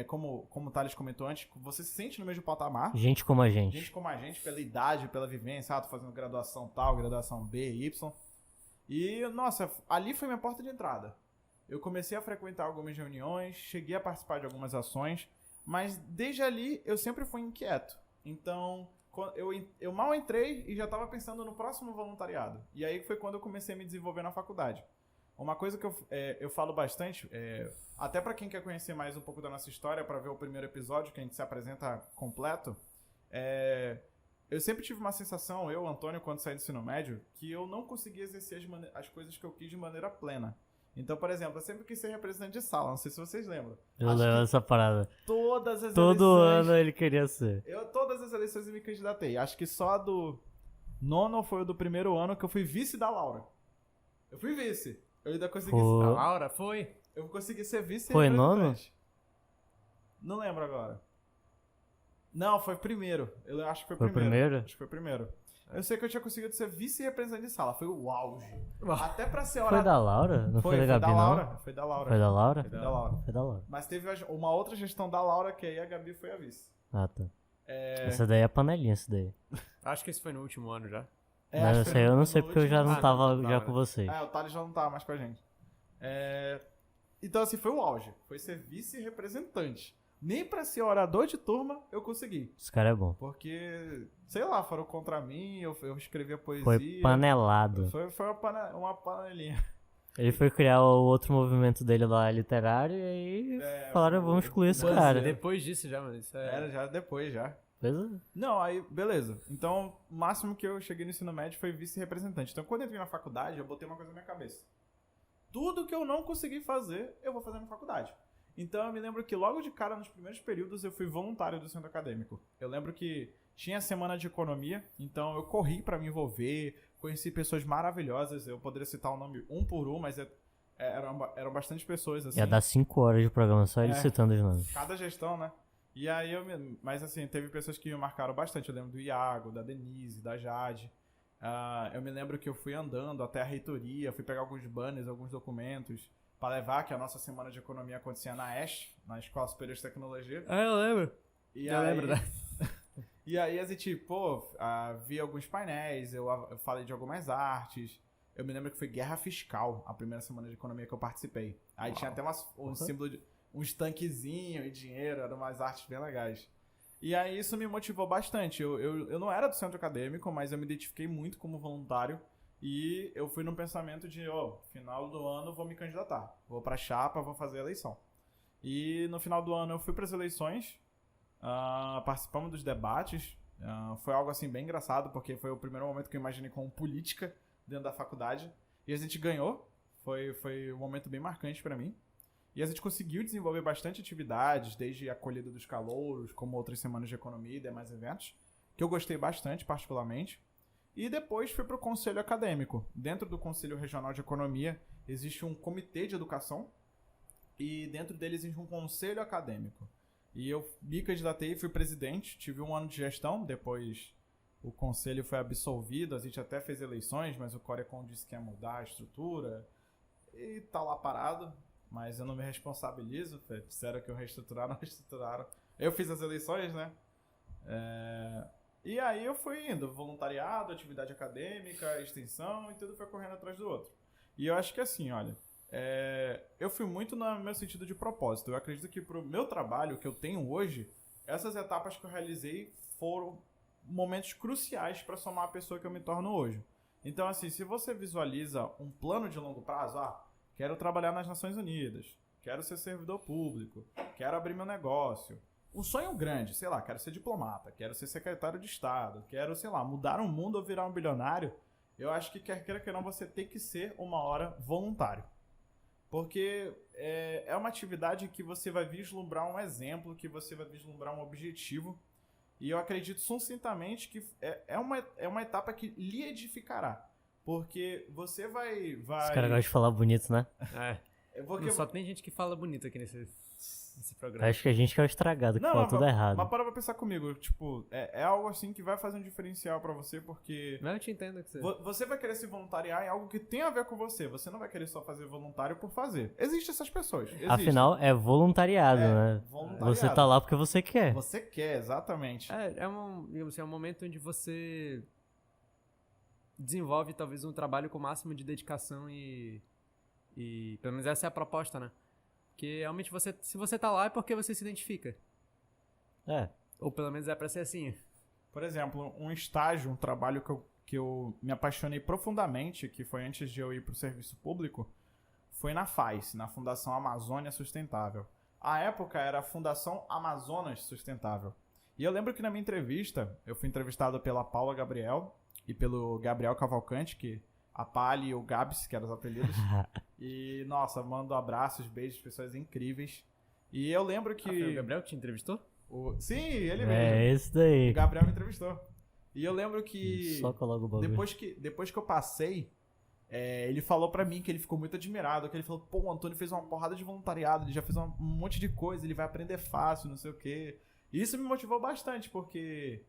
como o Thales comentou antes, você se sente no mesmo patamar. Gente como a gente. Gente como a gente, pela idade, pela vivência, tô fazendo graduação tal, graduação B, Y. E, nossa, ali foi minha porta de entrada. Eu comecei a frequentar algumas reuniões, cheguei a participar de algumas ações, mas desde ali eu sempre fui inquieto. Então, eu mal entrei e já estava pensando no próximo voluntariado. E aí foi quando eu comecei a me desenvolver na faculdade. Uma coisa que eu falo bastante, até para quem quer conhecer mais um pouco da nossa história, para ver o primeiro episódio, que a gente se apresenta completo, eu sempre tive uma sensação, Antônio, quando saí do ensino médio, que eu não conseguia exercer as coisas que eu quis de maneira plena. Então, por exemplo, eu sempre quis ser representante de sala, não sei se vocês lembram. Eu Acho lembro que dessa parada. todas as Todo eleições... ano ele queria ser. Todas as eleições eu me candidatei. Acho que só a do nono foi o do primeiro ano que eu fui vice da Laura. Eu fui vice. Eu ainda consegui... Pô. A Laura foi? Eu consegui ser vice Foi representante. Não lembro agora. Não, foi primeiro. Eu acho que foi Foi primeiro? Acho que foi primeiro. Eu sei que eu tinha conseguido ser vice-representante de sala. Foi o auge. Uau. Até pra ser Foi hora... da Laura? Não foi da Gabi, da não? Laura. Foi da Laura. Foi da Laura? Foi da Laura. Foi da Laura. Mas teve uma outra gestão da Laura, que aí a Gabi foi a vice. Ah, tá. Essa daí é panelinha, essa daí. Acho que esse foi no último ano já. Mas acho que essa foi aí eu no não sei porque eu já último- não tava não, já né? com vocês. O Thales já não tava mais com a gente. Então, assim, foi o auge. Foi ser vice-representante. Nem pra ser orador de turma eu consegui. Esse cara é bom. Porque, sei lá, foram contra mim, eu escrevia poesia. Foi panelado. Foi uma panelinha. Ele foi criar o outro movimento dele lá, literário, e aí falaram, vamos excluir esse Buzzer. cara. Depois disso já, mano. Isso Era já depois, já. Pois é. Não, aí, beleza. Então, o máximo que eu cheguei no ensino médio foi vice-representante. Então, quando eu entrei na faculdade, eu botei uma coisa na minha cabeça. Tudo que eu não consegui fazer, eu vou fazer na faculdade. Então, eu me lembro que logo de cara, nos primeiros períodos, eu fui voluntário do centro acadêmico. Eu lembro que tinha semana de economia, então eu corri pra me envolver, conheci pessoas maravilhosas. Eu poderia citar o nome um por um, mas eram bastante pessoas, assim. Ia dar 5 horas de programa só ele É. citando os nomes. Cada gestão, né? E aí mas assim, teve pessoas que me marcaram bastante. Eu lembro do Iago, da Denise, da Jade. Eu me lembro que eu fui andando até a reitoria, fui pegar alguns banners, alguns documentos, para levar que a nossa semana de economia acontecia na ESH, na Escola Superior de Tecnologia. Ah, eu lembro. E Eu aí, lembro, né? E aí a gente, vi alguns painéis, eu falei de algumas artes. Eu me lembro que foi Guerra Fiscal, a primeira semana de economia que eu participei. Aí tinha até um símbolo de uns tanquezinhos e dinheiro, eram umas artes bem legais. E aí isso me motivou bastante. Eu não era do centro acadêmico, mas eu me identifiquei muito como voluntário. E eu fui num pensamento de, final do ano eu vou me candidatar. Vou pra chapa, vou fazer a eleição. E no final do ano eu fui pras eleições, participamos dos debates. Foi algo assim bem engraçado, porque foi o primeiro momento que eu imaginei como política dentro da faculdade. E a gente ganhou. Foi um momento bem marcante pra mim. E a gente conseguiu desenvolver bastante atividades, desde a acolhida dos calouros, como outras semanas de economia e demais eventos, que eu gostei bastante, particularmente. E depois fui para o Conselho Acadêmico. Dentro do Conselho Regional de Economia existe um comitê de educação e dentro dele existe um conselho acadêmico. E eu me candidatei, fui presidente, tive 1 ano de gestão, depois o conselho foi absolvido, a gente até fez eleições, mas o Corecon disse que ia mudar a estrutura e tá lá parado. Mas eu não me responsabilizo, disseram que eu reestruturaram, não reestruturaram. Eu fiz as eleições, né? E aí eu fui indo, voluntariado, atividade acadêmica, extensão, e tudo foi correndo atrás do outro. E eu acho que assim, olha, eu fui muito no meu sentido de propósito. Eu acredito que pro meu trabalho, que eu tenho hoje, essas etapas que eu realizei foram momentos cruciais para somar a pessoa que eu me torno hoje. Então assim, se você visualiza um plano de longo prazo, quero trabalhar nas Nações Unidas, quero ser servidor público, quero abrir meu negócio. Um sonho grande, sei lá, quero ser diplomata, quero ser secretário de Estado, quero, sei lá, mudar o mundo ou virar um bilionário. Eu acho que quer queira que não, você tem que ser uma hora voluntário. Porque é uma atividade que você vai vislumbrar um exemplo, que você vai vislumbrar um objetivo. E eu acredito sucintamente que é uma etapa que lhe edificará. Porque você vai... Esse cara gosta de falar bonito, né? Não, só tem gente que fala bonito aqui nesse programa. Acho que a gente que é o estragado, que fala tudo errado. Mas para pra pensar comigo, tipo, é algo assim que vai fazer um diferencial pra você, porque... Não, eu te entendo que você vai querer se voluntariar em algo que tem a ver com você. Você não vai querer só fazer voluntário por fazer. Existem essas pessoas. Afinal, é voluntariado, né? Voluntariado. Você tá lá porque você quer. Você quer, exatamente. Digamos assim, é um momento onde você desenvolve talvez um trabalho com o máximo de dedicação e pelo menos essa é a proposta, né? Porque realmente se você tá lá é porque você se identifica. Ou pelo menos é pra ser assim. Por exemplo, um estágio, um trabalho que eu me apaixonei profundamente, que foi antes de eu ir pro serviço público, foi na FAIS, na Fundação Amazônia Sustentável. A época era a Fundação Amazonas Sustentável. E eu lembro que na minha entrevista, eu fui entrevistado pela Paula Gabriel e pelo Gabriel Cavalcante, que a Pali e o Gabs, que eram os apelidos. E, nossa, mando abraços, beijos, pessoas incríveis. E eu lembro que... Foi o Gabriel que te entrevistou? Sim, ele mesmo. Esse daí. O Gabriel me entrevistou. E eu lembro que... Só coloca o bagulho. Depois que eu passei, ele falou pra mim que ele ficou muito admirado, que ele falou, pô, o Antônio fez uma porrada de voluntariado, ele já fez um monte de coisa, ele vai aprender fácil, não sei o quê. E isso me motivou bastante, porque...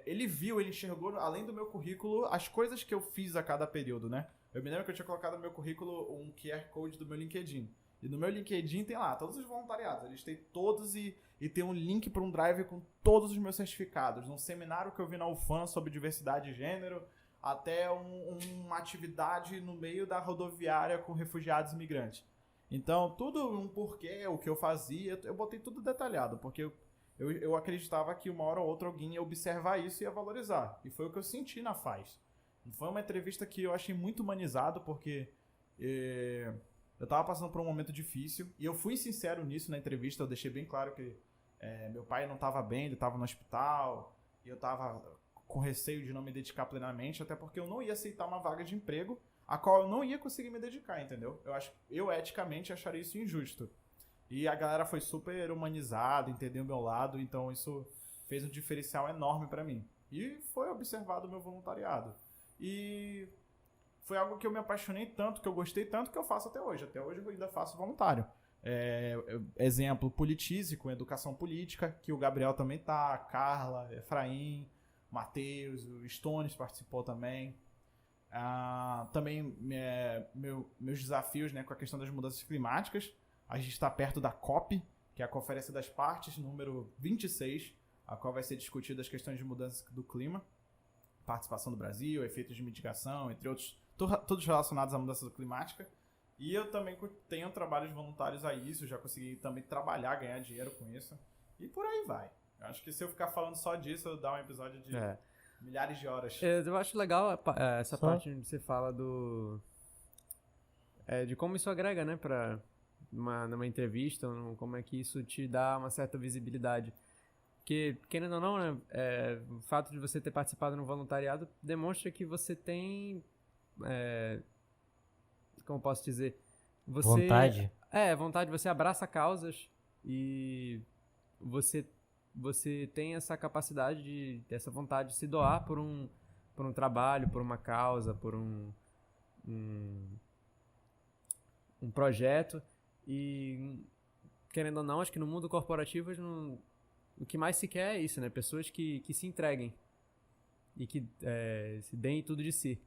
ele enxergou, além do meu currículo, as coisas que eu fiz a cada período, né? Eu me lembro que eu tinha colocado no meu currículo um QR Code do meu LinkedIn. E no meu LinkedIn tem lá todos os voluntariados. Eles têm todos e tem um link para um drive com todos os meus certificados. Um seminário que eu vi na UFAM sobre diversidade de gênero, até uma atividade no meio da rodoviária com refugiados e imigrantes. Então, tudo um porquê, o que eu fazia, eu botei tudo detalhado, porque eu acreditava que uma hora ou outra alguém ia observar isso e ia valorizar. E foi o que eu senti na FAIS. Foi uma entrevista que eu achei muito humanizado, porque eu tava passando por um momento difícil. E eu fui sincero nisso na entrevista, eu deixei bem claro que meu pai não tava bem, ele tava no hospital. E eu tava com receio de não me dedicar plenamente, até porque eu não ia aceitar uma vaga de emprego a qual eu não ia conseguir me dedicar, entendeu? Eu eticamente acharia isso injusto. E a galera foi super humanizada, entendeu o meu lado, então isso fez um diferencial enorme pra mim. E foi observado o meu voluntariado. E foi algo que eu me apaixonei tanto, que eu gostei tanto, que eu faço até hoje. Até hoje eu ainda faço voluntário. Exemplo, Politize, com educação política, que o Gabriel também tá, a Carla, Efraim, Matheus, o Stones participou também. Também meus desafios, né, com a questão das mudanças climáticas. A gente está perto da COP, que é a Conferência das Partes, número 26, a qual vai ser discutida as questões de mudança do clima, participação do Brasil, efeitos de mitigação, entre outros, todos relacionados à mudança climática. E eu também tenho trabalhos voluntários a isso, já consegui também trabalhar, ganhar dinheiro com isso. E por aí vai. Eu acho que se eu ficar falando só disso, eu dar um episódio de milhares de horas. Eu acho legal essa parte onde você fala de como isso agrega, né, numa entrevista, como é que isso te dá uma certa visibilidade. Porque, querendo ou não, né, o fato de você ter participado no voluntariado demonstra que você tem, como eu posso dizer? Vontade? Vontade. Você abraça causas e você tem essa capacidade, essa vontade de se doar por um trabalho, por uma causa, por um projeto. E, querendo ou não, acho que no mundo corporativo o que mais se quer é isso, né? Pessoas que se entreguem e que se deem tudo de si.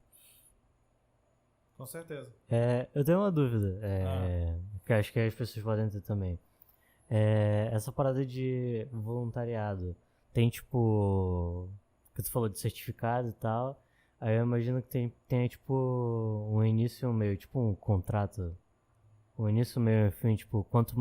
Com certeza. Eu tenho uma dúvida, que acho que as pessoas podem ter também. Essa parada de voluntariado, tem tipo, que tu falou de certificado e tal, aí eu imagino que tem tipo um início e um meio, tipo um contrato, um início, meio e fim, tipo, quanto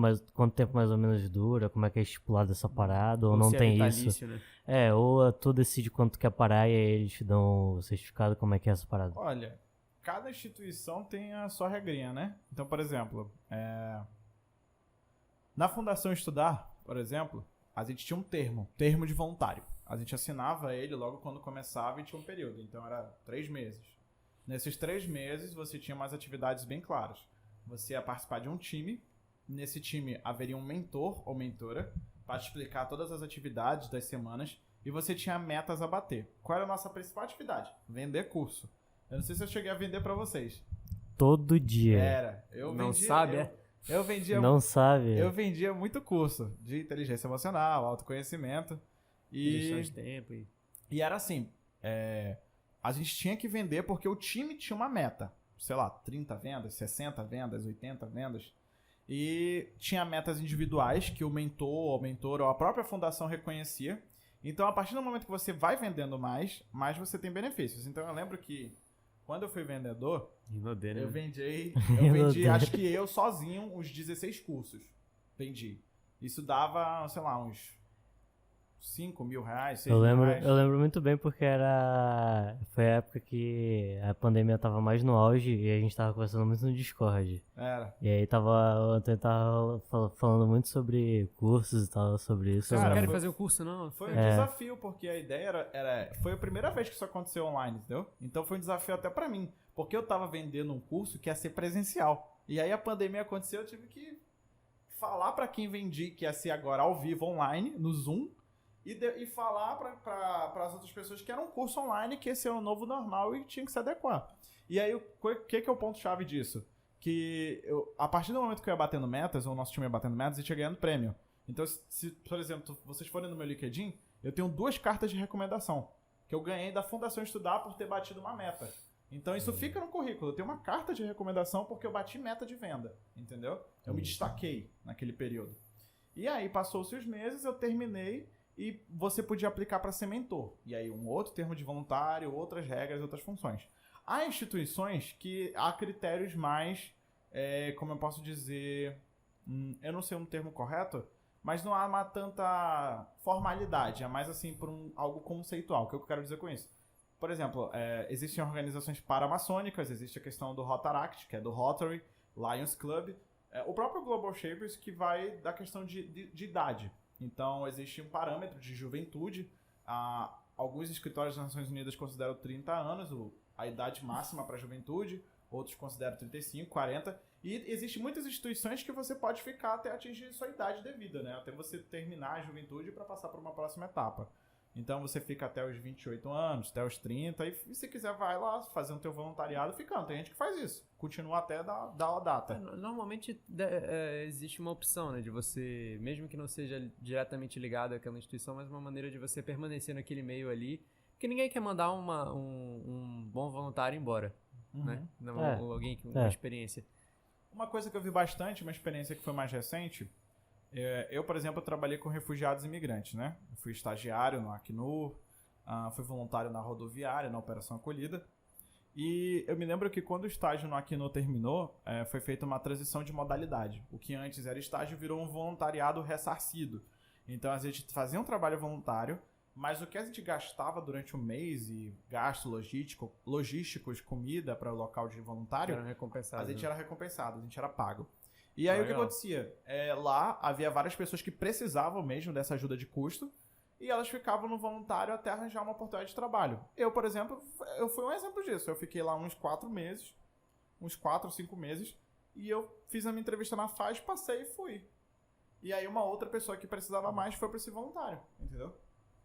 tempo mais ou menos dura, como é que é estipulado essa parada, ou não se tem vitalício, isso? né? Ou tu decide quanto quer parar e aí eles te dão o certificado, como é que é essa parada? Olha, cada instituição tem a sua regrinha, né? Então, por exemplo, na Fundação Estudar, por exemplo, a gente tinha um termo de voluntário. A gente assinava ele logo quando começava e tinha um período, então era 3 meses. Nesses 3 meses você tinha umas atividades bem claras. Você ia participar de um time, nesse time haveria um mentor ou mentora para te explicar todas as atividades das semanas e você tinha metas a bater. Qual era a nossa principal atividade? Vender curso. Eu não sei se eu cheguei a vender para vocês. Todo dia. Era. Não sabe, Eu vendia. Não sabe. Eu vendia muito curso de inteligência emocional, autoconhecimento gestão de tempo. E era assim, a gente tinha que vender porque o time tinha uma meta. Sei lá, 30 vendas, 60 vendas, 80 vendas. E tinha metas individuais que o mentor ou mentor ou a própria fundação reconhecia. Então, a partir do momento que você vai vendendo mais você tem benefícios. Então, eu lembro que quando eu fui vendedor, eu vendi, acho que eu sozinho, uns 16 cursos. Vendi. Isso dava, sei lá, uns 5 mil reais, 6 mil reais. Eu lembro muito bem porque foi a época que a pandemia tava mais no auge e a gente tava conversando muito no Discord. Era. E aí o Antônio tava falando muito sobre cursos e tal, sobre isso. Vocês não querem fazer o curso, não? Foi um desafio, porque a ideia foi a primeira vez que isso aconteceu online, entendeu? Então foi um desafio até pra mim, porque eu tava vendendo um curso que ia ser presencial. E aí a pandemia aconteceu, eu tive que falar pra quem vendi que ia ser agora ao vivo online, no Zoom, e falar para as outras pessoas que era um curso online, que esse é o novo normal e tinha que se adequar. E aí, o que é o ponto-chave disso? Que a partir do momento que eu ia batendo metas, ou o nosso time ia batendo metas, a gente ia ganhando prêmio. Então, se, por exemplo, vocês forem no meu LinkedIn, eu tenho 2 cartas de recomendação, que eu ganhei da Fundação Estudar por ter batido uma meta. Então, isso fica no currículo. Eu tenho uma carta de recomendação porque eu bati meta de venda, entendeu? Eu me destaquei naquele período. E aí, passou-se os meses, eu terminei, e você podia aplicar para ser mentor. E aí um outro termo de voluntário, outras regras, outras funções. Há instituições que há critérios mais, como eu posso dizer, eu não sei um termo correto, mas não há tanta formalidade, é mais assim por algo conceitual. O que eu quero dizer com isso? Por exemplo, existem organizações paramaçônicas, existe a questão do Rotaract, que é do Rotary, Lions Club, o próprio Global Shapers, que vai da questão de idade. Então, existe um parâmetro de juventude. Alguns escritórios das Nações Unidas consideram 30 anos a idade máxima para a juventude, outros consideram 35, 40. E existem muitas instituições que você pode ficar até atingir sua idade devida, né? Até você terminar a juventude para passar para uma próxima etapa. Então, você fica até os 28 anos, até os 30, e se quiser vai lá fazer um teu voluntariado ficando. Tem gente que faz isso, continua até dar a data. Normalmente existe uma opção, né, de você, mesmo que não seja diretamente ligado àquela instituição, mas uma maneira de você permanecer naquele meio ali, porque ninguém quer mandar um bom voluntário embora, né? Não, alguém com uma experiência. Uma coisa que eu vi bastante, uma experiência que foi mais recente, eu, por exemplo, trabalhei com refugiados e imigrantes, né? Eu fui estagiário no Acnur, fui voluntário na rodoviária, na Operação Acolhida. E eu me lembro que quando o estágio no Acnur terminou, foi feita uma transição de modalidade. O que antes era estágio virou um voluntariado ressarcido. Então a gente fazia um trabalho voluntário, mas o que a gente gastava durante o mês e gastos logísticos, comida para o local de voluntário, era recompensado, a gente era recompensado, a gente era pago. E aí o que acontecia? Lá havia várias pessoas que precisavam mesmo dessa ajuda de custo e elas ficavam no voluntário até arranjar uma oportunidade de trabalho. Eu, por exemplo, eu fui um exemplo disso. Eu fiquei lá uns 4 meses, uns 4 ou 5 meses, e eu fiz a minha entrevista na FAS, passei e fui. E aí uma outra pessoa que precisava mais foi pra esse voluntário, entendeu?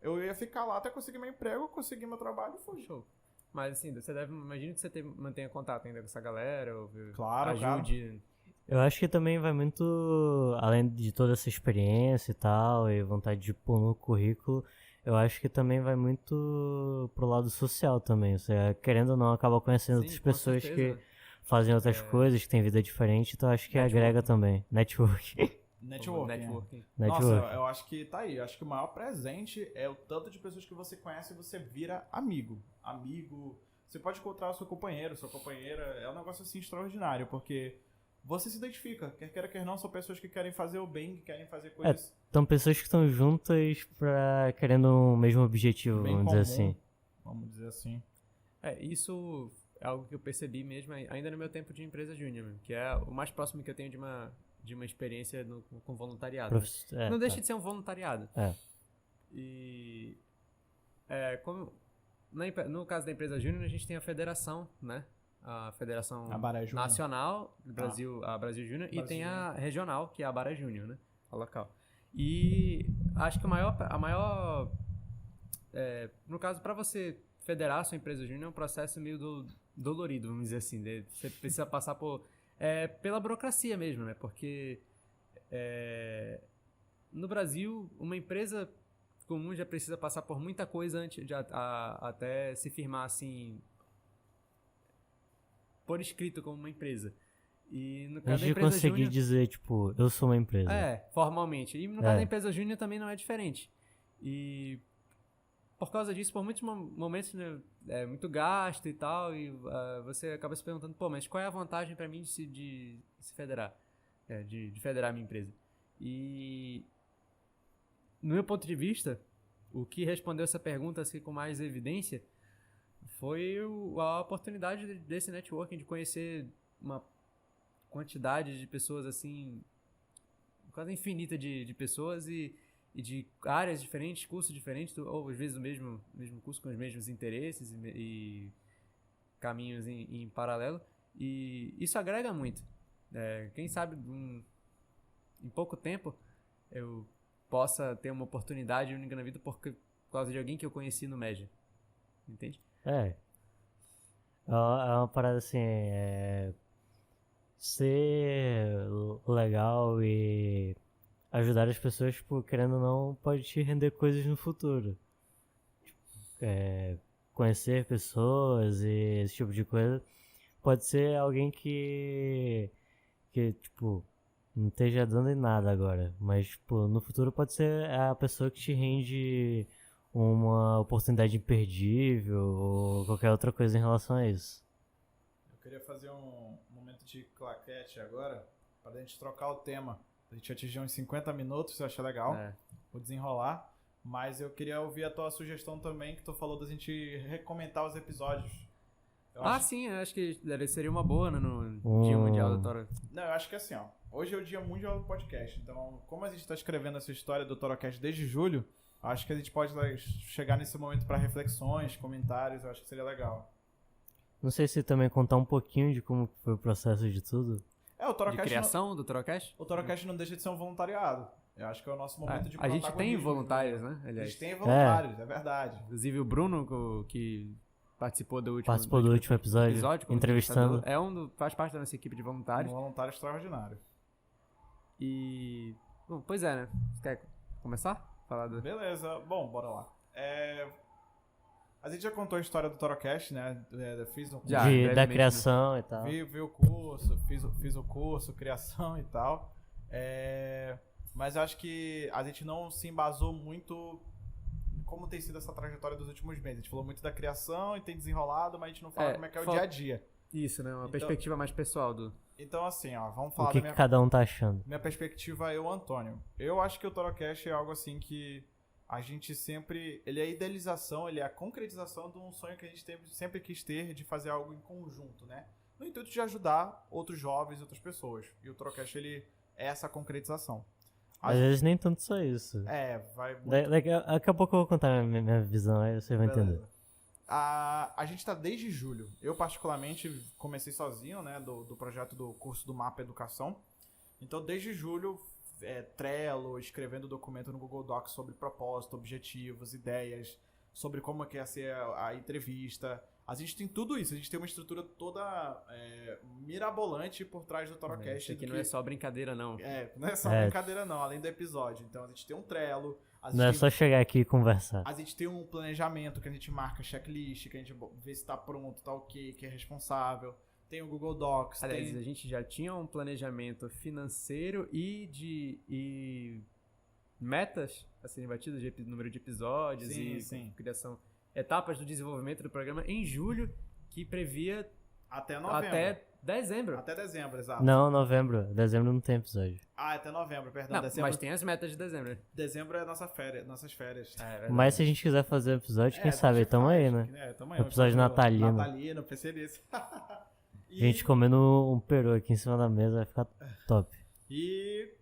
Eu ia ficar lá até conseguir meu emprego, conseguir meu trabalho e fui. Show. Mas assim, imagino que você mantenha contato ainda com essa galera, ou Claro, ajude. Eu acho que também vai muito, além de toda essa experiência e tal, e vontade de pôr no currículo, eu acho que também vai muito pro lado social também. Você, querendo ou não, acaba conhecendo Sim, outras com pessoas certeza. que fazem outras coisas, que têm vida diferente, então acho que agrega também. Network. Networking. Networking. Nossa, eu acho que tá aí. Eu acho que o maior presente é o tanto de pessoas que você conhece e você vira amigo. Amigo. Você pode encontrar o seu companheiro, sua companheira. É um negócio assim extraordinário, porque você se identifica. Quer queira, quer não, são pessoas que querem fazer o bem, que querem fazer coisas São pessoas que estão juntas querendo o mesmo objetivo, bem vamos comum. dizer assim. Vamos dizer assim. Isso é algo que eu percebi mesmo ainda no meu tempo de empresa júnior, que é o mais próximo que eu tenho de uma experiência com voluntariado. Não deixa de ser um voluntariado. E no caso da empresa júnior, a gente tem a federação, né? A Federação Nacional do Brasil, a Brasil Júnior, e tem a regional, que é a Bara Júnior, né? A local. E acho que no caso, para você federar a sua empresa júnior, é um processo meio dolorido, vamos dizer assim. Você precisa passar pela burocracia mesmo, né? Porque no Brasil, uma empresa comum já precisa passar por muita coisa antes de até se firmar assim por escrito como uma empresa. E no caso Antes da de empresa conseguir júnior, dizer, tipo, eu sou uma empresa. formalmente. E no caso da empresa júnior também não é diferente. E por causa disso, por muitos momentos, né, é muito gasto e tal, e você acaba se perguntando, mas qual é a vantagem para mim de se federar? De federar a minha empresa? E no meu ponto de vista, o que respondeu essa pergunta assim, com mais evidência foi a oportunidade desse networking, de conhecer uma quantidade de pessoas assim, quase infinita de pessoas e de áreas diferentes, cursos diferentes, ou às vezes o mesmo curso com os mesmos interesses e caminhos em paralelo. E isso agrega muito. Quem sabe em pouco tempo eu possa ter uma oportunidade única na vida por causa de alguém que eu conheci no MEG. Entende? É uma parada assim, ser legal e ajudar as pessoas, tipo, querendo ou não, pode te render coisas no futuro. Conhecer pessoas e esse tipo de coisa. Pode ser alguém que tipo, não esteja dando em nada agora, mas, tipo, no futuro pode ser a pessoa que te rende uma oportunidade imperdível ou qualquer outra coisa em relação a isso. Eu queria fazer um momento de claquete agora, pra gente trocar o tema. A gente atingiu uns 50 minutos, eu achei legal. Vou desenrolar. Mas eu queria ouvir a tua sugestão também, que tu falou da gente recomentar os episódios. Sim, eu acho que seria uma boa, né, no Dia Mundial da Toro. Não, eu acho que assim, hoje é o Dia Mundial do Podcast. Então, como a gente tá escrevendo essa história do Torocast desde julho, acho que a gente pode chegar nesse momento para reflexões, comentários, eu acho que seria legal. Não sei se também contar um pouquinho de como foi o processo de tudo. O Torocast de criação do Torocast? O Torocast não deixa de ser um voluntariado. Eu acho que é o nosso momento de A gente tem voluntários, né? Aliás. A gente tem voluntários, é verdade. Inclusive o Bruno, que participou do último episódio entrevistando. Faz parte da nossa equipe de voluntários. Um voluntário extraordinário. E... Bom, pois é, né? Você quer começar? Beleza. Bom, bora lá. A gente já contou a história do Torocast, né? Fiz um curso. Da criação e tal. Vi o curso, fiz o curso, criação e tal. Mas eu acho que a gente não se embasou muito em como tem sido essa trajetória dos últimos meses. A gente falou muito da criação e tem desenrolado, mas a gente não fala como é que é o dia a dia. Isso, né? Uma perspectiva mais pessoal do... Então, assim, vamos falar o que cada um tá achando. Minha perspectiva, Antônio. Eu acho que o Torocast é algo assim que a gente sempre... Ele é a idealização, ele é a concretização de um sonho que a gente sempre quis ter de fazer algo em conjunto, né? No intuito de ajudar outros jovens, outras pessoas. E o Torocast, ele é essa concretização. Às vezes nem tanto só isso. vai muito... Daqui a pouco eu vou contar minha visão, aí você vai entender. a gente tá desde julho. Eu, particularmente, comecei sozinho, né, do projeto do curso do Mapa Educação. Então, desde julho, Trello, escrevendo documento no Google Docs sobre propósito, objetivos, ideias, sobre como é que ia ser a entrevista. A gente tem tudo isso, a gente tem uma estrutura toda mirabolante por trás do Torocast. Isso aqui não é só brincadeira, não. Não é só brincadeira, não, além do episódio. Então, a gente tem um Trello. Não é só chegar aqui e conversar. A gente tem um planejamento que a gente marca checklist, que a gente vê se tá pronto, tá ok, que é responsável. Tem o Google Docs. Aliás, a gente já tinha um planejamento financeiro e metas a serem batidas, de número de episódios criação, etapas do desenvolvimento do programa em julho, que previa até novembro. Até dezembro. Até dezembro, exato. Não, novembro. Dezembro não tem episódio. Até novembro, perdão. Não, dezembro, mas tem as metas de dezembro. Dezembro é nossas férias. Mas se a gente quiser fazer um episódio, quem sabe? Tamo aí, né? Tamo aí. Episódio natalino. Natalino, pensei nisso. A gente comendo um peru aqui em cima da mesa, vai ficar top. E...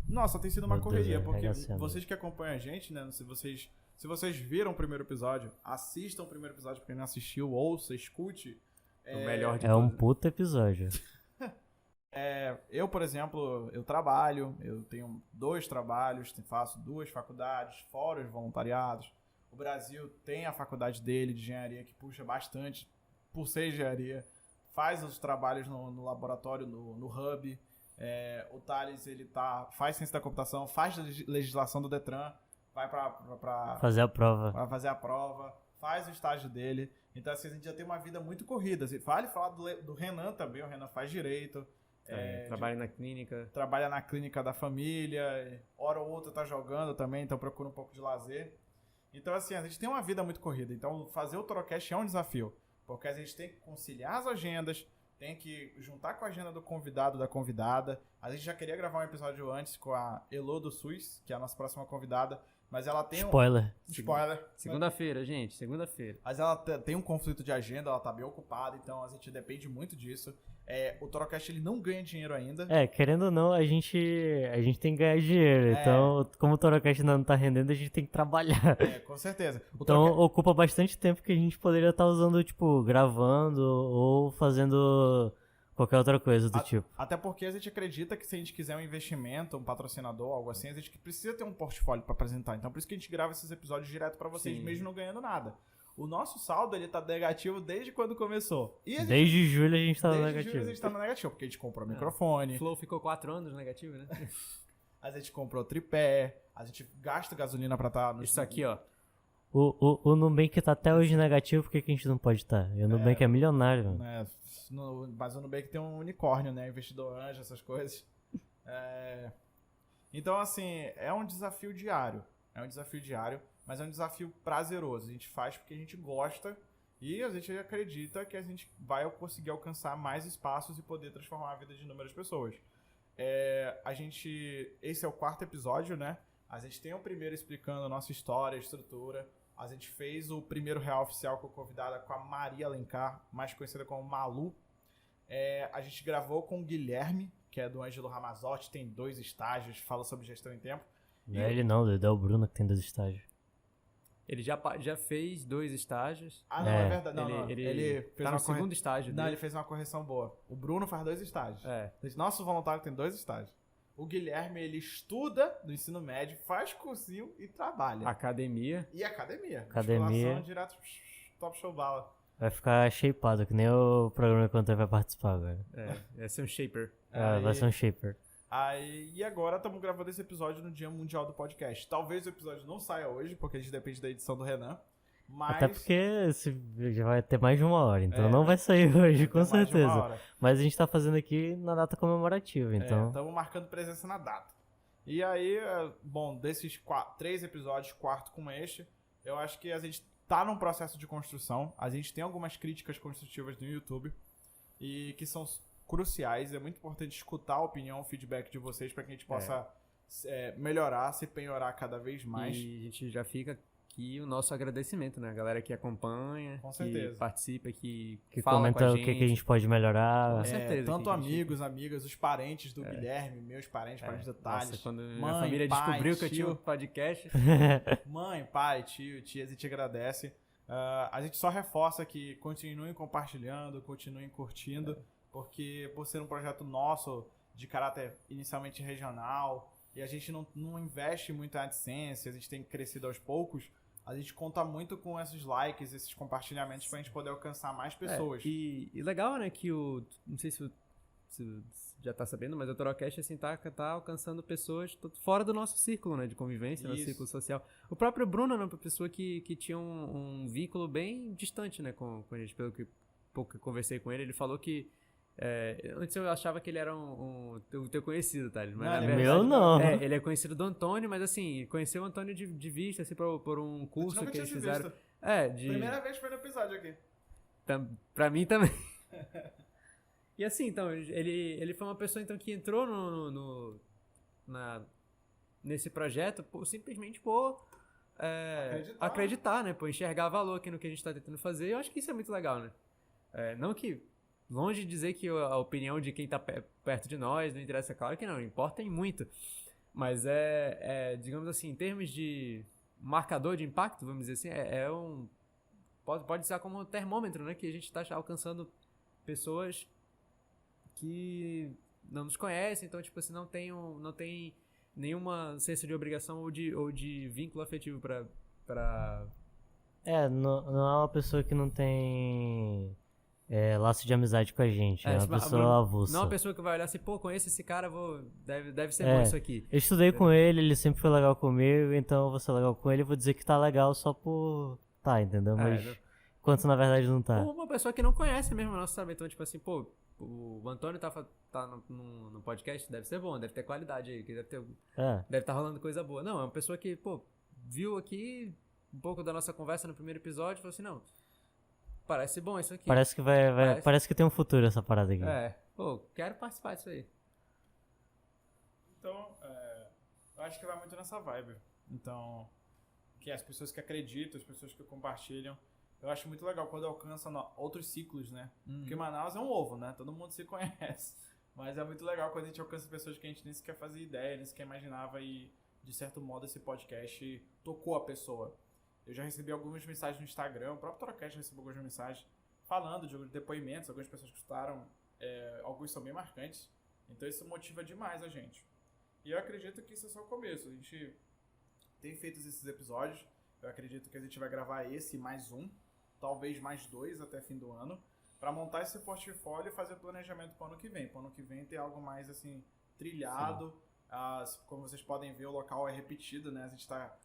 Nossa, tem sido uma correria, porque arregaçando. vocês que acompanham a gente, né? Se vocês viram o primeiro episódio, assistam o primeiro episódio, porque não assistiu, ouça, escute. O melhor de É um todos. puto episódio. Eu, por exemplo, eu trabalho, eu tenho 2 trabalhos, faço 2 faculdades, fora os voluntariados. O Brasil tem a faculdade dele de engenharia, que puxa bastante por ser engenharia. Faz os trabalhos no laboratório, no hub. O Thales, ele faz ciência da computação, faz legislação do Detran, vai pra Fazer a prova. Vai fazer a prova, faz o estágio dele. Então, assim, a gente já tem uma vida muito corrida. Vale falar do Renan também, o Renan faz direito. Trabalha na clínica. Trabalha na clínica da família, hora ou outra tá jogando também, então procura um pouco de lazer. Então, assim, a gente tem uma vida muito corrida. Então, fazer o Torocast é um desafio, porque a gente tem que conciliar as agendas, tem que juntar com a agenda do convidado, da convidada. A gente já queria gravar um episódio antes com a Elô do SUS, que é a nossa próxima convidada, mas ela tem Spoiler. Spoiler. Segunda-feira, gente, segunda-feira. Mas ela tem um conflito de agenda, ela tá bem ocupada, então a gente depende muito disso. O Torocast, ele não ganha dinheiro ainda. Querendo ou não, a gente tem que ganhar dinheiro. Então, como o Torocast ainda não tá rendendo, a gente tem que trabalhar. Com certeza. Então, ocupa bastante tempo que a gente poderia estar usando, tipo, gravando ou fazendo qualquer outra coisa do tipo. Até porque a gente acredita que se a gente quiser um investimento, um patrocinador, algo assim, a gente precisa ter um portfólio pra apresentar. Então, por isso que a gente grava esses episódios direto pra vocês, mesmo não ganhando nada. O nosso saldo, ele tá negativo desde quando começou. Desde julho a gente tá no Desde negativo. julho a gente tá no negativo, porque a gente comprou microfone. O Flow ficou 4 anos negativo, né? A gente comprou tripé, a gente gasta gasolina pra estar no... Isso aqui, ó. O Nubank tá até hoje negativo, por que a gente não pode estar? E o Nubank é milionário, mano. Mas o Nubank tem um unicórnio, né? Investidor anjo, essas coisas. Então, assim, é um desafio diário. Mas é um desafio prazeroso. A gente faz porque a gente gosta e a gente acredita que a gente vai conseguir alcançar mais espaços e poder transformar a vida de inúmeras pessoas. Esse é o 4º episódio, né? A gente tem o primeiro explicando a nossa história, a estrutura. A gente fez o primeiro Real Oficial com a convidada, com a Maria Alencar, mais conhecida como Malu. A gente gravou com o Guilherme, que é do Ângelo Ramazotti, tem 2 estágios, fala sobre gestão em tempo. Não é ele não, é o Bruno que tem 2 estágios. Ele já fez 2 estágios. Não, é verdade. Ele fez um segundo estágio. Não, ele fez uma correção boa. O Bruno faz 2 estágios. Nosso voluntário tem 2 estágios. O Guilherme, ele estuda no ensino médio, faz cursinho e trabalha. Academia. E academia. Academia. Direto, top show bala. Vai ficar shapeado, que nem o programa que o Antônio vai participar agora. Vai ser um shaper. Vai ser um shaper. E agora estamos gravando esse episódio no Dia Mundial do Podcast. Talvez o episódio não saia hoje, porque a gente depende da edição do Renan. Mas... Até porque já vai ter mais de 1 hora, então não vai sair hoje, com certeza. Mas a gente tá fazendo aqui na data comemorativa, então... Estamos marcando presença na data. E aí, bom, desses 3 episódios, 4º com este, eu acho que a gente tá num processo de construção. A gente tem algumas críticas construtivas no YouTube, e que são cruciais. É muito importante escutar a opinião, o feedback de vocês, para que a gente possa melhorar, se penhorar cada vez mais. E a gente já fica aqui o nosso agradecimento, né? A galera que acompanha, com certeza, que participa, que fala comenta com a o que a gente pode melhorar. Com certeza. Tanto amigos, amigas, os parentes do Guilherme, meus parentes, parentes do Thales. Nossa, quando minha família descobriu que eu tinha um podcast. Mãe, pai, tio, tia, a gente agradece. A gente só reforça que continuem compartilhando, continuem curtindo, porque por ser um projeto nosso, de caráter inicialmente regional, e a gente não investe muito em AdSense, a gente tem crescido aos poucos, a gente conta muito com esses likes, esses compartilhamentos pra gente poder alcançar mais pessoas. E legal, né, que não sei se você já tá sabendo, mas o Torocast, assim, tá alcançando pessoas fora do nosso círculo, né, de convivência, nosso círculo social. O próprio Bruno, né, uma pessoa que tinha um vínculo bem distante, né, com a gente, pelo que pouco que eu conversei com ele, ele falou que antes eu achava que ele era o teu conhecido, tá? Mas, Não, na ele é verdade, meu não. ele é conhecido do Antônio, mas assim, conheceu o Antônio de vista, assim, por um curso nunca que tinha eles te fizeram. visto. Primeira vez foi no episódio aqui. Pra mim também. E assim, então, ele foi uma pessoa então que entrou nesse projeto simplesmente por acreditar, né? Por enxergar valor aqui no que a gente tá tentando fazer. E eu acho que isso é muito legal, né? Não que... Longe de dizer que a opinião de quem tá perto de nós não interessa, claro que não, importa em muito. Mas digamos assim, em termos de marcador de impacto, vamos dizer assim, pode ser como um termômetro, né? Que a gente está alcançando pessoas que não nos conhecem, então, tipo assim, não tem nenhuma senso de obrigação ou de vínculo afetivo pra... Não é uma pessoa que não tem laço de amizade com a gente, é uma tipo, pessoa avulsa. Não é uma pessoa que vai olhar assim, pô, conheço esse cara, deve ser bom isso aqui. Eu estudei com ele sempre foi legal comigo, então eu vou ser legal com ele e vou dizer que tá legal só por... Tá, entendeu? Mas enquanto na verdade não tá. Ou uma pessoa que não conhece mesmo, não sabe? Então, tipo assim, pô, o Antônio tá no podcast, deve ser bom, deve ter qualidade aí, que deve estar rolando coisa boa. Não, é uma pessoa que, pô, viu aqui um pouco da nossa conversa no primeiro episódio e falou assim, não, parece bom isso aqui. Parece que parece que tem um futuro essa parada aqui. Pô, quero participar disso aí. Então, eu acho que vai muito nessa vibe. Então, que as pessoas que acreditam, as pessoas que compartilham, eu acho muito legal quando alcança outros ciclos, né? Porque Manaus é um ovo, né? Todo mundo se conhece. Mas é muito legal quando a gente alcança pessoas que a gente nem sequer fazia ideia, nem sequer imaginava e, de certo modo, esse podcast tocou a pessoa. Eu já recebi algumas mensagens no Instagram, o próprio Torocast recebeu algumas mensagens falando de depoimentos, algumas pessoas que escutaram, alguns são bem marcantes. Então isso motiva demais a gente. E eu acredito que isso é só o começo. A gente tem feito esses episódios, eu acredito que a gente vai gravar esse mais um, talvez mais 2 até fim do ano, para montar esse portfólio e fazer o planejamento para o ano que vem. Para o ano que vem ter algo mais assim, trilhado. Como vocês podem ver, o local é repetido, né? A gente tá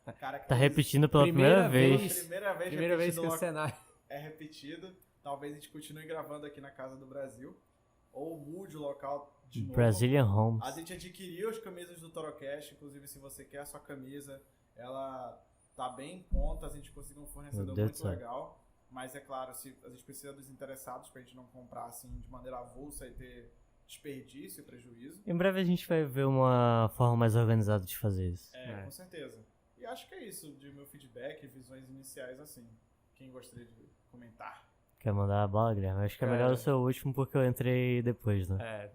repetindo pela primeira vez. Primeira vez que o cenário é repetido. Talvez a gente continue gravando aqui na Casa do Brasil. Ou mude o local de novo. Brazilian Homes. A gente adquiriu as camisas do Torocast. Inclusive, se você quer a sua camisa, ela tá bem em conta. A gente conseguiu um fornecedor muito legal. Mas é claro, se a gente precisa dos interessados pra gente não comprar assim de maneira avulsa e ter desperdício e prejuízo. Em breve a gente vai ver uma forma mais organizada de fazer isso. Com certeza. E acho que é isso de meu feedback e visões iniciais assim. Quem gostaria de comentar? Quer mandar a bala, Guilherme? Acho que é melhor o seu último porque eu entrei depois, né?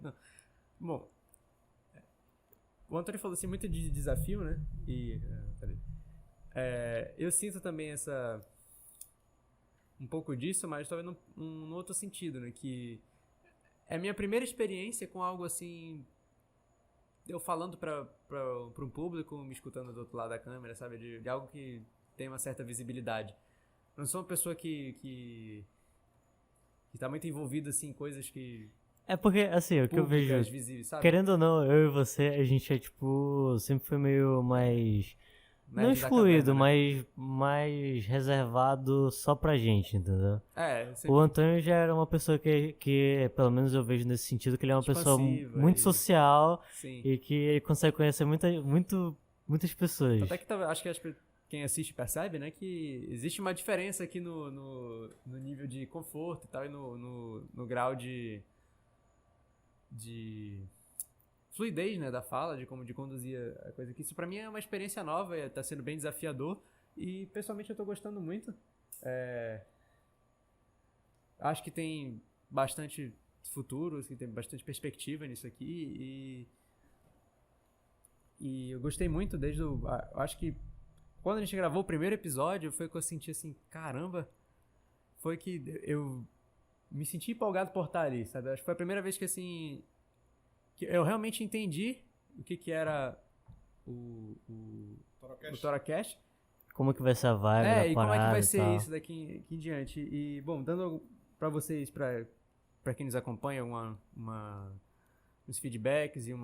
Bom, o Antônio falou assim muito de desafio, né? E eu sinto também um pouco disso, mas talvez num outro sentido, né? Que é a minha primeira experiência com algo assim, eu falando para um público, me escutando do outro lado da câmera, sabe? De algo que tem uma certa visibilidade. Eu não sou uma pessoa que tá muito envolvido assim, em coisas que... É porque, assim, o que eu vejo, visíveis, sabe? querendo ou não, eu e você, a gente sempre foi meio mais... Não excluído, mas mais reservado só pra gente, entendeu? O Antônio já era uma pessoa que, pelo menos eu vejo nesse sentido, que ele é uma pessoa muito social e que ele consegue conhecer muitas pessoas. Até que acho que quem assiste percebe, né, que existe uma diferença aqui no nível de conforto e tal, e no grau de fluidez, né, da fala, de como de conduzir a coisa aqui. Isso pra mim é uma experiência nova, tá sendo bem desafiador e pessoalmente eu tô gostando muito. Acho que tem bastante futuro, assim, tem bastante perspectiva nisso aqui e eu gostei muito acho que quando a gente gravou o primeiro episódio foi que eu senti assim, caramba, foi que eu me senti empolgado por estar ali, sabe? Acho que foi a primeira vez que, assim, que eu realmente entendi o que era o Toracast. Como que vai ser a vibe da E como é que parada vai e ser tal. isso daqui em diante. E, bom, dando pra vocês, pra quem nos acompanha, uns feedbacks e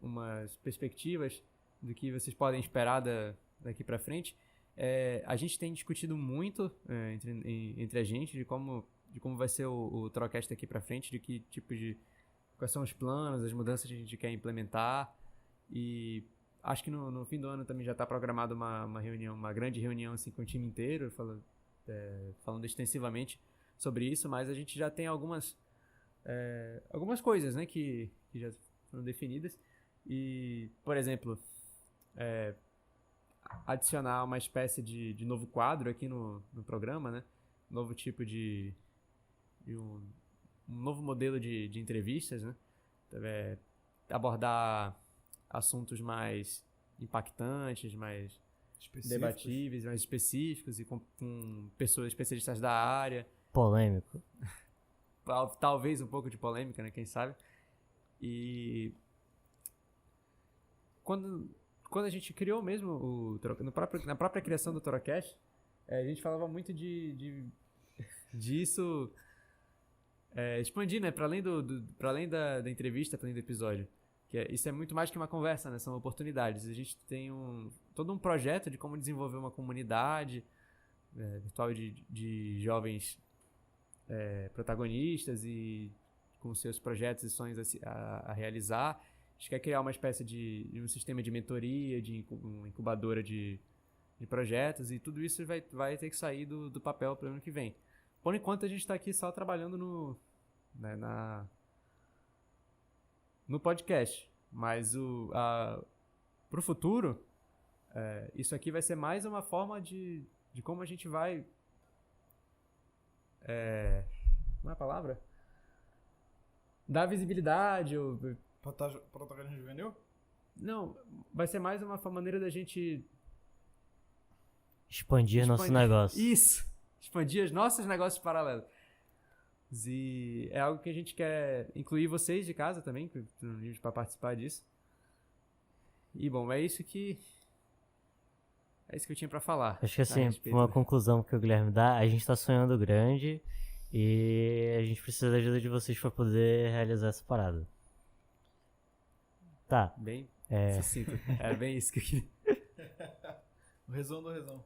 umas perspectivas do que vocês podem esperar daqui pra frente. A gente tem discutido muito entre a gente de como vai ser o Torocast daqui pra frente, de que tipo de... quais são os planos, as mudanças que a gente quer implementar. E acho que no fim do ano também já está programada uma reunião, uma grande reunião assim, com o time inteiro, falando extensivamente sobre isso, mas a gente já tem algumas coisas, né, que já foram definidas. E, por exemplo, adicionar uma espécie de novo quadro aqui no programa, né? Novo tipo de um novo modelo de entrevistas, né? Abordar assuntos mais impactantes, mais debatíveis, mais específicos e com pessoas especialistas da área. Polêmico. Talvez um pouco de polêmica, né? Quem sabe? E quando a gente criou mesmo na própria criação do Torocast, a gente falava muito disso expandir, né, para além da entrevista, para além do episódio. Isso é muito mais que uma conversa, né? São oportunidades. A gente tem todo um projeto de como desenvolver uma comunidade virtual de jovens protagonistas e com seus projetos e sonhos a realizar. A gente quer criar uma espécie de um sistema de mentoria, de uma incubadora de projetos, e tudo isso vai ter que sair do papel para o ano que vem. Por enquanto, a gente está aqui só trabalhando no podcast. Mas para o futuro, isso aqui vai ser mais uma forma de como a gente vai... Como é a palavra? Dar visibilidade. Protagonismo juvenil? Não, vai ser mais uma maneira da gente... Expandir nosso negócio. Isso! Expandir os nossos negócios paralelos. E é algo que a gente quer incluir vocês de casa também, para participar disso. E, bom, é isso que eu tinha para falar. Acho que assim, uma conclusão que o Guilherme dá, a gente tá sonhando grande e a gente precisa da ajuda de vocês para poder realizar essa parada. Tá. Bem sucinto. É bem isso que eu queria. O resumo do resumo.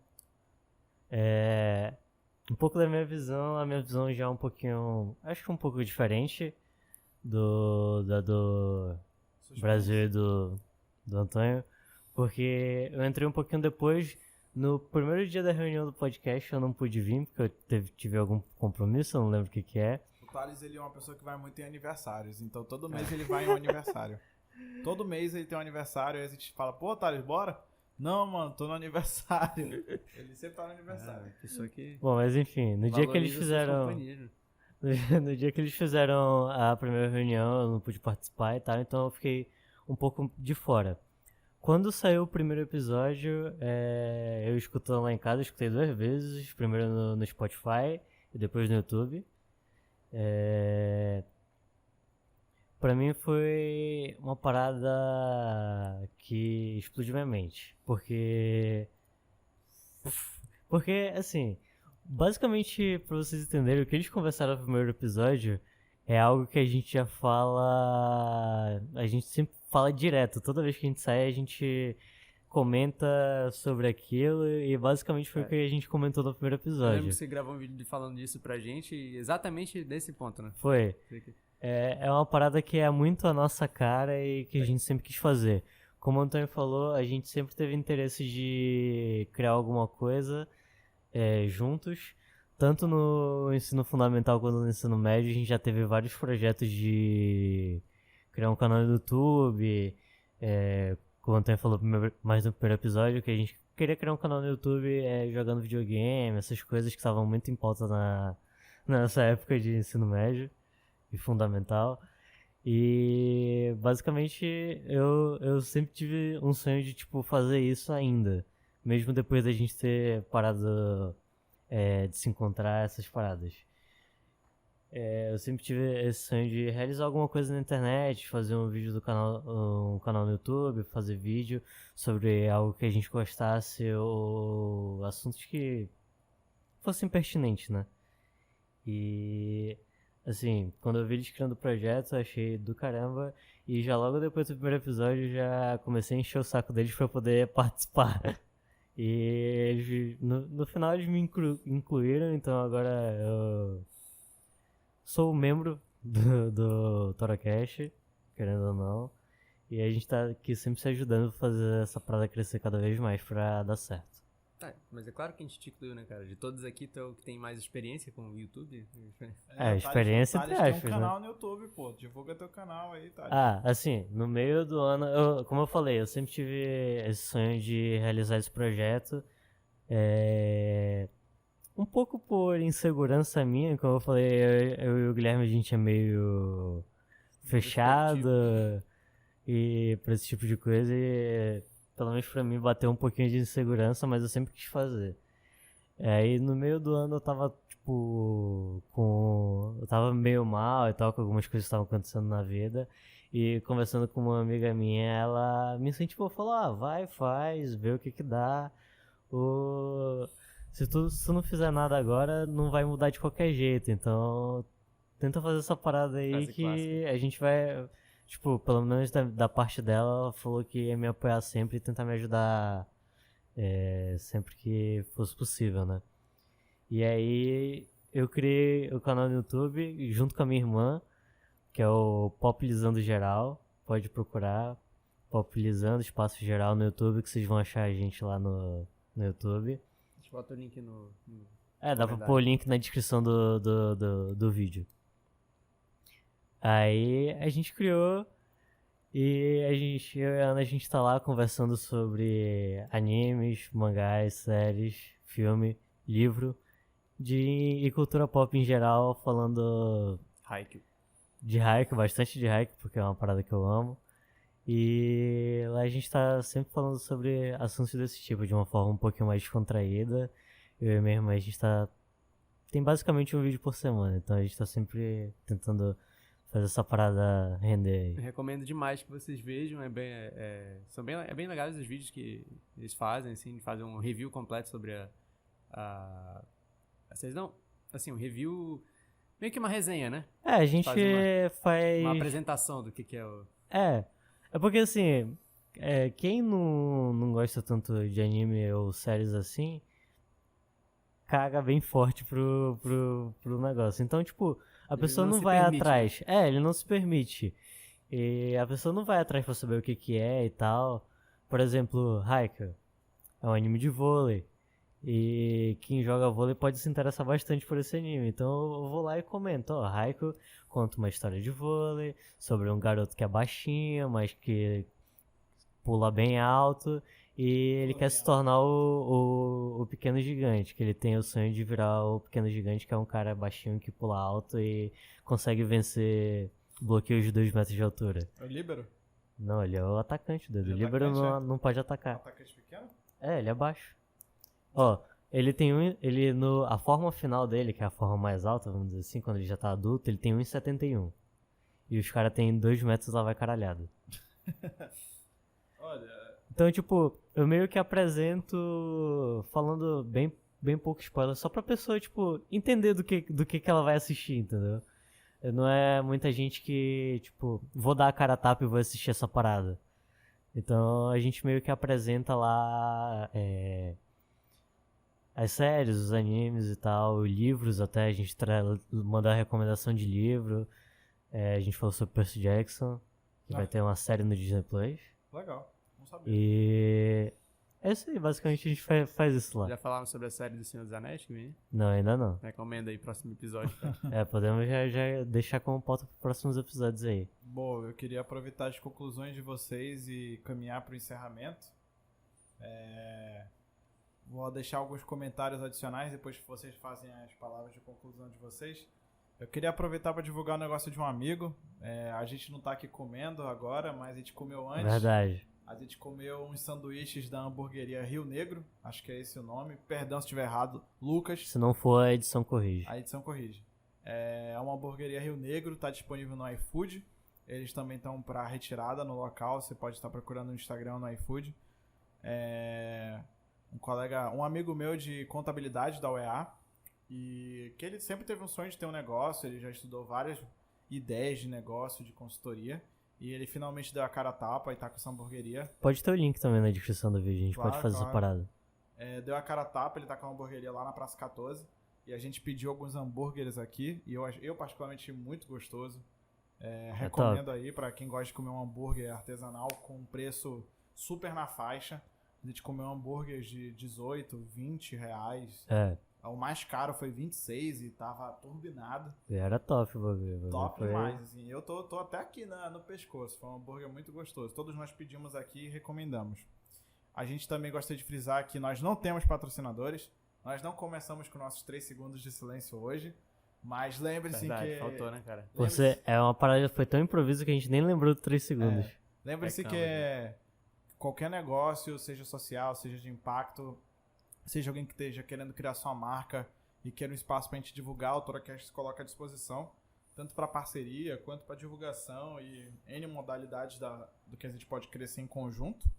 Um pouco da minha visão, a minha visão já é um pouquinho, acho que um pouco diferente do Brasil e do Antônio, porque eu entrei um pouquinho depois. No primeiro dia da reunião do podcast eu não pude vir, porque eu tive algum compromisso, eu não lembro o que é. O Thales, ele é uma pessoa que vai muito em aniversários, então todo mês ele vai em um aniversário. Todo mês ele tem um aniversário, aí a gente fala, pô, Thales, bora? Não, mano, tô no aniversário. Ele sempre tá no aniversário. Pessoa que Bom, mas enfim, no dia que eles fizeram... No dia que eles fizeram a primeira reunião, eu não pude participar e tal, então eu fiquei um pouco de fora. Quando saiu o primeiro episódio, eu escutando lá em casa, eu escutei 2 vezes, primeiro no Spotify e depois no YouTube. Pra mim foi uma parada que explodiu minha mente, porque assim, basicamente, pra vocês entenderem, o que eles conversaram no primeiro episódio é algo que a gente já fala, a gente sempre fala direto, toda vez que a gente sai a gente comenta sobre aquilo e basicamente foi o que a gente comentou no primeiro Eu episódio. lembro que você gravou um vídeo falando disso pra gente exatamente desse ponto, né? Foi. É uma parada que é muito a nossa cara e que a gente sempre quis fazer. Como o Antônio falou, a gente sempre teve interesse de criar alguma coisa juntos. Tanto no ensino fundamental quanto no ensino médio, a gente já teve vários projetos de criar um canal no YouTube. Como o Antônio falou mais no primeiro episódio, que a gente queria criar um canal no YouTube jogando videogame, essas coisas que estavam muito em pauta nessa época de ensino médio e fundamental. E basicamente eu sempre tive um sonho de fazer isso ainda, mesmo depois da gente ter parado de se encontrar, essas paradas. Eu sempre tive esse sonho de realizar alguma coisa na internet, fazer um vídeo um canal no YouTube, fazer vídeo sobre algo que a gente gostasse ou assuntos que fossem pertinentes, né? E, assim, quando eu vi eles criando o projeto, eu achei do caramba. E já logo depois do primeiro episódio, já comecei a encher o saco deles pra poder participar. E eles, no final eles me incluíram, então agora eu sou membro do Toracast, querendo ou não. E a gente tá aqui sempre se ajudando a fazer essa parada crescer cada vez mais pra dar certo. Tá, mas é claro que a gente te incluiu, né, cara? De todos aqui, tu é o que tem mais experiência com o YouTube. Experiência entre Thales aspas, tem um né? canal no YouTube, pô. Divulga teu canal aí, Thales. Assim, no meio do ano, como eu falei, eu sempre tive esse sonho de realizar esse projeto. Um pouco por insegurança minha, como eu falei, eu e o Guilherme a gente é meio fechado e pra esse tipo de coisa, e pelo menos pra mim bateu um pouquinho de insegurança, mas eu sempre quis fazer. Aí no meio do ano eu tava, tipo, eu tava meio mal e tal, com algumas coisas que estavam acontecendo na vida, e conversando com uma amiga minha, ela me incentivou, falou, vai, faz, vê o que dá. Se tu não fizer nada agora, não vai mudar de qualquer jeito. Então, tenta fazer essa parada aí Frase que clássica. a gente vai... Tipo, pelo menos da parte dela, ela falou que ia me apoiar sempre e tentar me ajudar sempre que fosse possível, né? E aí, eu criei o canal no YouTube junto com a minha irmã, que é o Populizando Geral. Pode procurar Populizando Espaço Geral no YouTube, que vocês vão achar a gente lá no YouTube. A gente bota o link no Dá pra pôr o link na descrição do vídeo. Aí a gente criou e eu e a Ana, a gente tá lá conversando sobre animes, mangás, séries, filme, livro e cultura pop em geral, falando Haikyuu. de Haikyuu, bastante de Haikyuu, porque é uma parada que eu amo. E lá a gente tá sempre falando sobre assuntos desse tipo, de uma forma um pouquinho mais descontraída. Eu e minha irmã, a gente tem basicamente um vídeo por semana, então a gente tá sempre tentando fazer essa parada render Eu aí. recomendo demais que vocês vejam, é bem legais os vídeos que eles fazem, assim, fazem um review completo sobre vocês não? Assim, um review, meio que uma resenha, né? A gente faz... Uma apresentação do que é o... É porque assim, quem não gosta tanto de anime ou séries assim, caga bem forte pro negócio. Então, tipo, a pessoa não vai atrás. Né? Ele não se permite. E a pessoa não vai atrás pra saber o que é e tal. Por exemplo, Haikyuu é um anime de vôlei. E quem joga vôlei pode se interessar bastante por esse anime. Então eu vou lá e comento, Haikyuu conta uma história de vôlei sobre um garoto que é baixinho, mas que pula bem alto. E ele quer se tornar o pequeno gigante, que ele tem o sonho de virar o pequeno gigante, que é um cara baixinho que pula alto e consegue vencer bloqueios de 2 metros de altura. É o líbero? Não, ele é o atacante, o líbero não pode atacar. Atacante pequeno? Ele é baixo. Ele tem a forma final dele, que é a forma mais alta, vamos dizer assim, quando ele já tá adulto, ele tem 1,71. E os caras têm 2 metros lá vai caralhado. Olha... Então, tipo, eu meio que apresento falando bem pouco spoiler, só pra pessoa, tipo, entender do que ela vai assistir, entendeu? Não é muita gente que, tipo, vou dar a cara a tapa e vou assistir essa parada. Então, a gente meio que apresenta lá as séries, os animes e tal, livros até, a gente manda a recomendação de livro. A gente falou sobre Percy Jackson, que vai ter uma série no Disney Plus. Legal. Sabia. E é isso aí, basicamente a gente faz isso lá. Já falaram sobre a série do Senhor dos Anéis que vem? Não, ainda não. Recomenda aí, próximo episódio. Podemos já deixar como pauta para próximos episódios aí. Bom, eu queria aproveitar as conclusões de vocês e caminhar para o encerramento. Vou deixar alguns comentários adicionais depois que vocês fazem as palavras de conclusão de vocês. Eu queria aproveitar para divulgar o negócio de um amigo. A gente não tá aqui comendo agora, mas a gente comeu antes. Verdade. A gente comeu uns sanduíches da hamburgueria Rio Negro, acho que é esse o nome. Perdão se estiver errado, Lucas, Se não for, a edição corrige. a edição corrige. É uma hamburgueria Rio Negro, tá disponível no iFood. Eles também estão para retirada no local, você pode estar procurando no Instagram, no iFood. Um amigo meu de contabilidade da UEA, e que ele sempre teve um sonho de ter um negócio, ele já estudou várias ideias de negócio, de consultoria, e ele finalmente deu a cara a tapa e tá com essa hamburgueria. Pode ter o link também na descrição do vídeo, a gente Claro, pode fazer essa claro. parada. Deu a cara a tapa, ele tá com uma hamburgueria lá na Praça 14, e a gente pediu alguns hambúrgueres aqui, e eu particularmente achei muito gostoso. Recomendo aí pra quem gosta de comer um hambúrguer artesanal com um preço super na faixa. A gente comeu hambúrgueres de 18, 20 reais. O mais caro foi 26 e tava turbinado. Era top o bagulho. Top Foi- demais, assim. Eu tô até aqui no pescoço. Foi um hambúrguer muito gostoso. Todos nós pedimos aqui e recomendamos. A gente também gosta de frisar que nós não temos patrocinadores. Nós não começamos com nossos 3 segundos de silêncio hoje. Mas lembre-se Verdade, que... faltou, né, cara? Você, é uma parada que foi tão improviso que a gente nem lembrou de 3 segundos. Lembre-se É que qualquer negócio, seja social, seja de impacto, seja alguém que esteja querendo criar sua marca e queira um espaço para a gente divulgar, o Torocast se coloca à disposição, tanto para parceria quanto para divulgação e N modalidades do que a gente pode crescer em conjunto.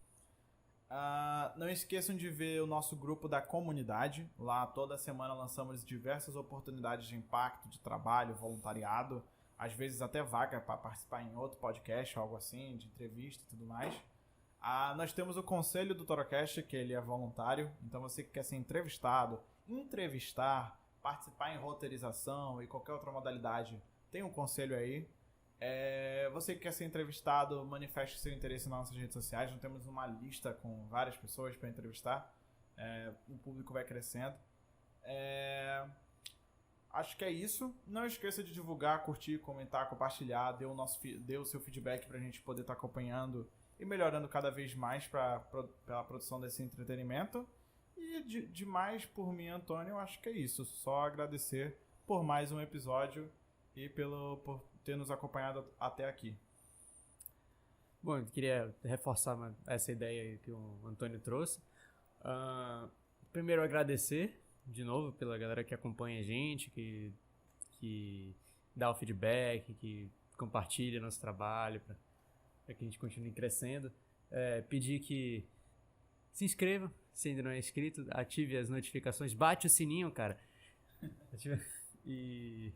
Não esqueçam de ver o nosso grupo da comunidade. Lá toda semana lançamos diversas oportunidades de impacto, de trabalho, voluntariado, às vezes até vaga para participar em outro podcast, algo assim, de entrevista e tudo mais. Nós temos o conselho do Torocast, que ele é voluntário, então você que quer ser entrevistado, entrevistar, participar em roteirização e qualquer outra modalidade, tem um conselho aí. Você que quer ser entrevistado, manifeste seu interesse nas nossas redes sociais. Nós temos uma lista com várias pessoas para entrevistar. O público vai crescendo. Acho que é isso. Não esqueça de divulgar, curtir, comentar, compartilhar. Dê o seu feedback para a gente poder estar acompanhando e melhorando cada vez mais pela produção desse entretenimento. E demais por mim, Antônio, eu acho que é isso. Só agradecer por mais um episódio e por ter nos acompanhado até aqui. Bom, eu queria reforçar essa ideia aí que o Antônio trouxe. Primeiro, agradecer de novo pela galera que acompanha a gente, que dá o feedback, que compartilha nosso trabalho para que a gente continue crescendo. Pedir que se inscreva, se ainda não é inscrito, ative as notificações, bate o sininho, cara. E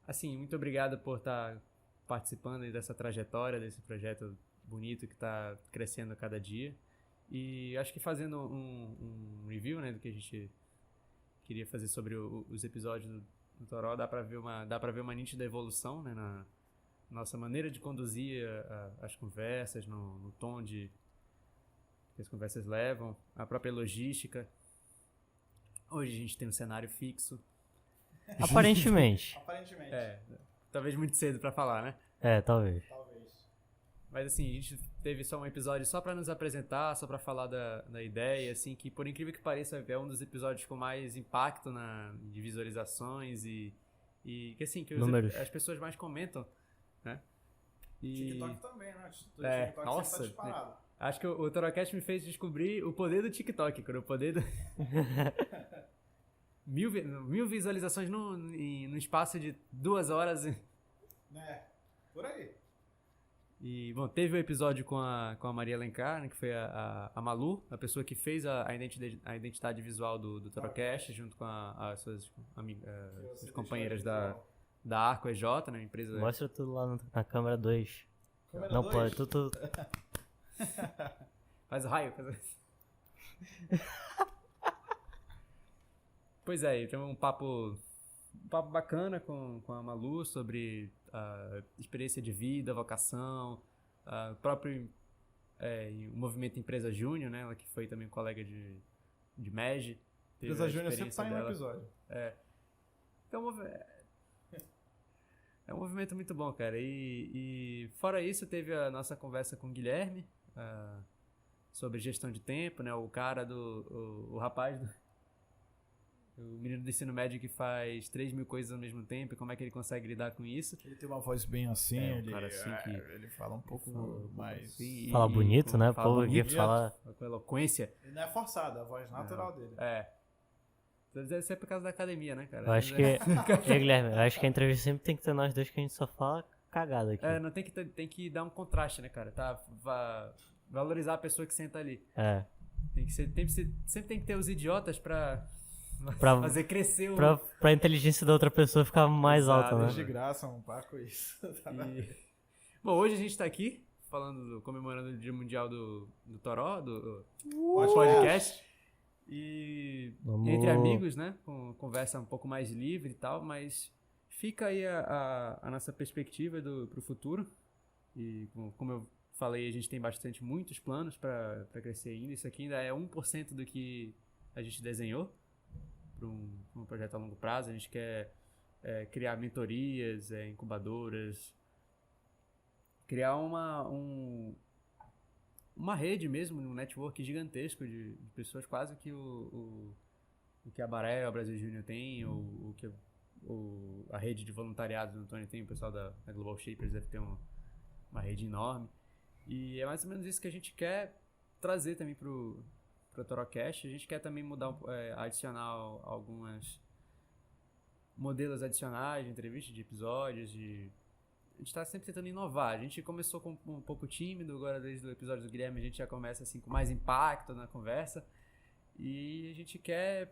assim, muito obrigado por estar participando aí dessa trajetória, desse projeto bonito que está crescendo a cada dia. E acho que fazendo um review, né, do que a gente queria fazer sobre os episódios do Toró, dá para ver uma nítida evolução, né, na nossa maneira de conduzir as conversas, no tom que as conversas levam, a própria logística. Hoje a gente tem um cenário fixo. Aparentemente. Aparentemente. Talvez muito cedo para falar, né? Talvez. Talvez. Mas assim, a gente teve só um episódio só pra nos apresentar, só pra falar da ideia, assim, que por incrível que pareça é um dos episódios com mais impacto de visualizações e que assim, que Números. as pessoas mais comentam, né? E TikTok também, né? TikTok nossa, sempre tá disparado. acho que o Torocast me fez descobrir o poder do TikTok, cara, o poder do... 1000 visualizações no espaço de 2 horas. Por aí. E, bom, teve o episódio com a Maria Alencar, né, que foi a Malu, a pessoa que fez a identidade visual do Torocast, junto com as suas suas companheiras da Arco EJ, né, empresa... Mostra tudo lá na câmera 2. Câmera Não 2? pode, tudo. Faz o raio. Pois é, tem um papo bacana com a Malu sobre a experiência de vida, vocação, o próprio o movimento Empresa Júnior, né? Ela que foi também colega de MEG. Empresa Júnior sempre sai em um episódio. É um movimento muito bom, cara. E fora isso, teve a nossa conversa com o Guilherme sobre gestão de tempo, né? O cara o rapaz O menino do ensino médio que faz 3.000 coisas ao mesmo tempo, e como é que ele consegue lidar com isso. Ele tem uma voz bem assim, Um cara assim que ele fala um pouco mais... assim, Fala bonito, né? Fala Pô, bonito, fala... com eloquência. Ele não é forçado, é a voz natural dele. Deve ser por causa da academia, né, cara? Eu acho que... E, Guilherme, eu acho que a entrevista sempre tem que ter nós dois, que a gente só fala cagada aqui. Não tem que dar um contraste, né, cara? Valorizar a pessoa que senta ali. Sempre tem que ter os idiotas pra fazer crescer o... Pra inteligência da outra pessoa ficar mais Exato, alta, né? De graça, um par com isso. Bom, hoje a gente tá aqui comemorando o Dia Mundial do Toró, do podcast. E entre amigos, né? Com conversa um pouco mais livre e tal, mas fica aí a nossa perspectiva pro futuro. E como eu falei, a gente tem muitos planos para crescer ainda. Isso aqui ainda é 1% do que a gente desenhou para um projeto a longo prazo. A gente quer criar mentorias, incubadoras, criar uma rede mesmo, um network gigantesco de pessoas, quase que o que a Baré, o Brasil Júnior tem, ou o que a rede de voluntariado do Antônio tem, o pessoal da Global Shapers deve ter uma rede enorme. E é mais ou menos isso que a gente quer trazer também pro Torocast. A gente quer também adicionar algumas modelos adicionais de entrevistas, de episódios, a gente está sempre tentando inovar. A gente começou com um pouco tímido, agora desde o episódio do Guilherme a gente já começa assim com mais impacto na conversa. E a gente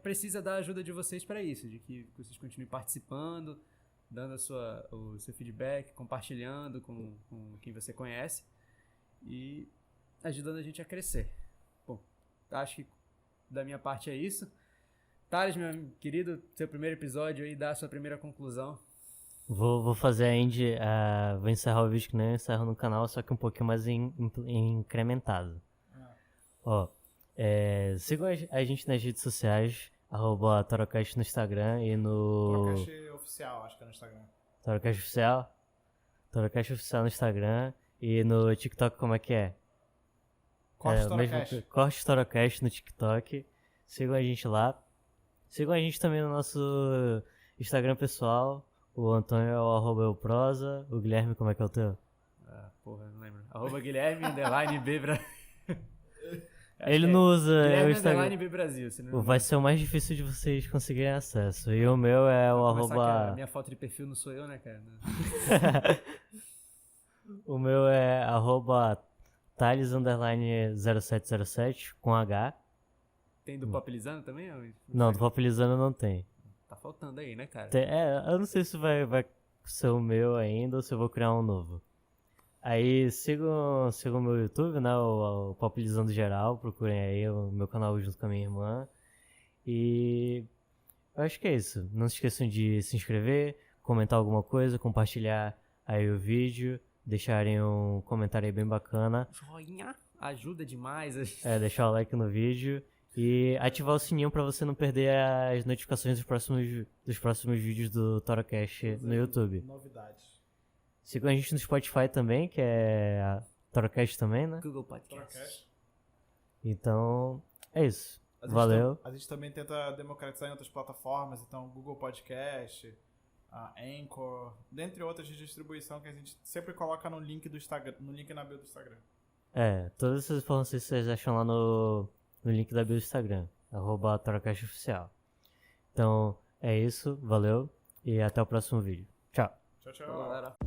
precisa da ajuda de vocês para isso, de que vocês continuem participando, dando o seu feedback, compartilhando com quem você conhece e ajudando a gente a crescer. Bom, acho que da minha parte é isso. Thales, meu querido, seu primeiro episódio aí, dá a sua primeira conclusão. Vou fazer a Indy, vou encerrar o vídeo que nem eu encerro no canal, só que um pouquinho mais incrementado. Ó, sigam a gente nas redes sociais, @Torocast no Instagram e no... Torocast Oficial, acho que é no Instagram. Torocast Oficial? Torocast Oficial no Instagram e no TikTok como é que é? Corte Torocast. Corte Torocast no TikTok. Sigam a gente lá. Sigam a gente também no nosso Instagram pessoal. O Antônio é o @euprosa. O Guilherme, como é que é o teu? Porra, não lembro. @Guilherme _B Brasil. Ele não usa Guilherme o Instagram. _B Brasil. Vai ser o mais difícil de vocês conseguirem acesso. E o meu é o A minha foto de perfil não sou eu, né, cara? O meu é @Thales_0707 com H. Tem do Popilizando também? Não, do Popilizando não tem. Tá faltando aí, né, cara? Eu não sei se vai ser o meu ainda ou se eu vou criar um novo. Aí sigam o meu YouTube, né? O Popilizando Geral. Procurem aí o meu canal junto com a minha irmã. E eu acho que é isso. Não se esqueçam de se inscrever, comentar alguma coisa, compartilhar aí o vídeo, deixarem um comentário aí bem bacana. Joinha ajuda demais. Deixar o like no vídeo. E ativar o sininho pra você não perder as notificações dos próximos vídeos do Torocast no YouTube. Novidades. Sigam a gente no Spotify também, que é a Torocast também, né? Google Podcast. Então, é isso. Valeu. A gente também tenta democratizar em outras plataformas, então Google Podcast, a Anchor, dentre outras de distribuição que a gente sempre coloca no link do Instagram, no link na bio do Instagram. Todas essas informações vocês acham lá no link da bio do Instagram, @Torocast Oficial. Então, é isso, valeu e até o próximo vídeo. Tchau. Tchau, tchau. Galera.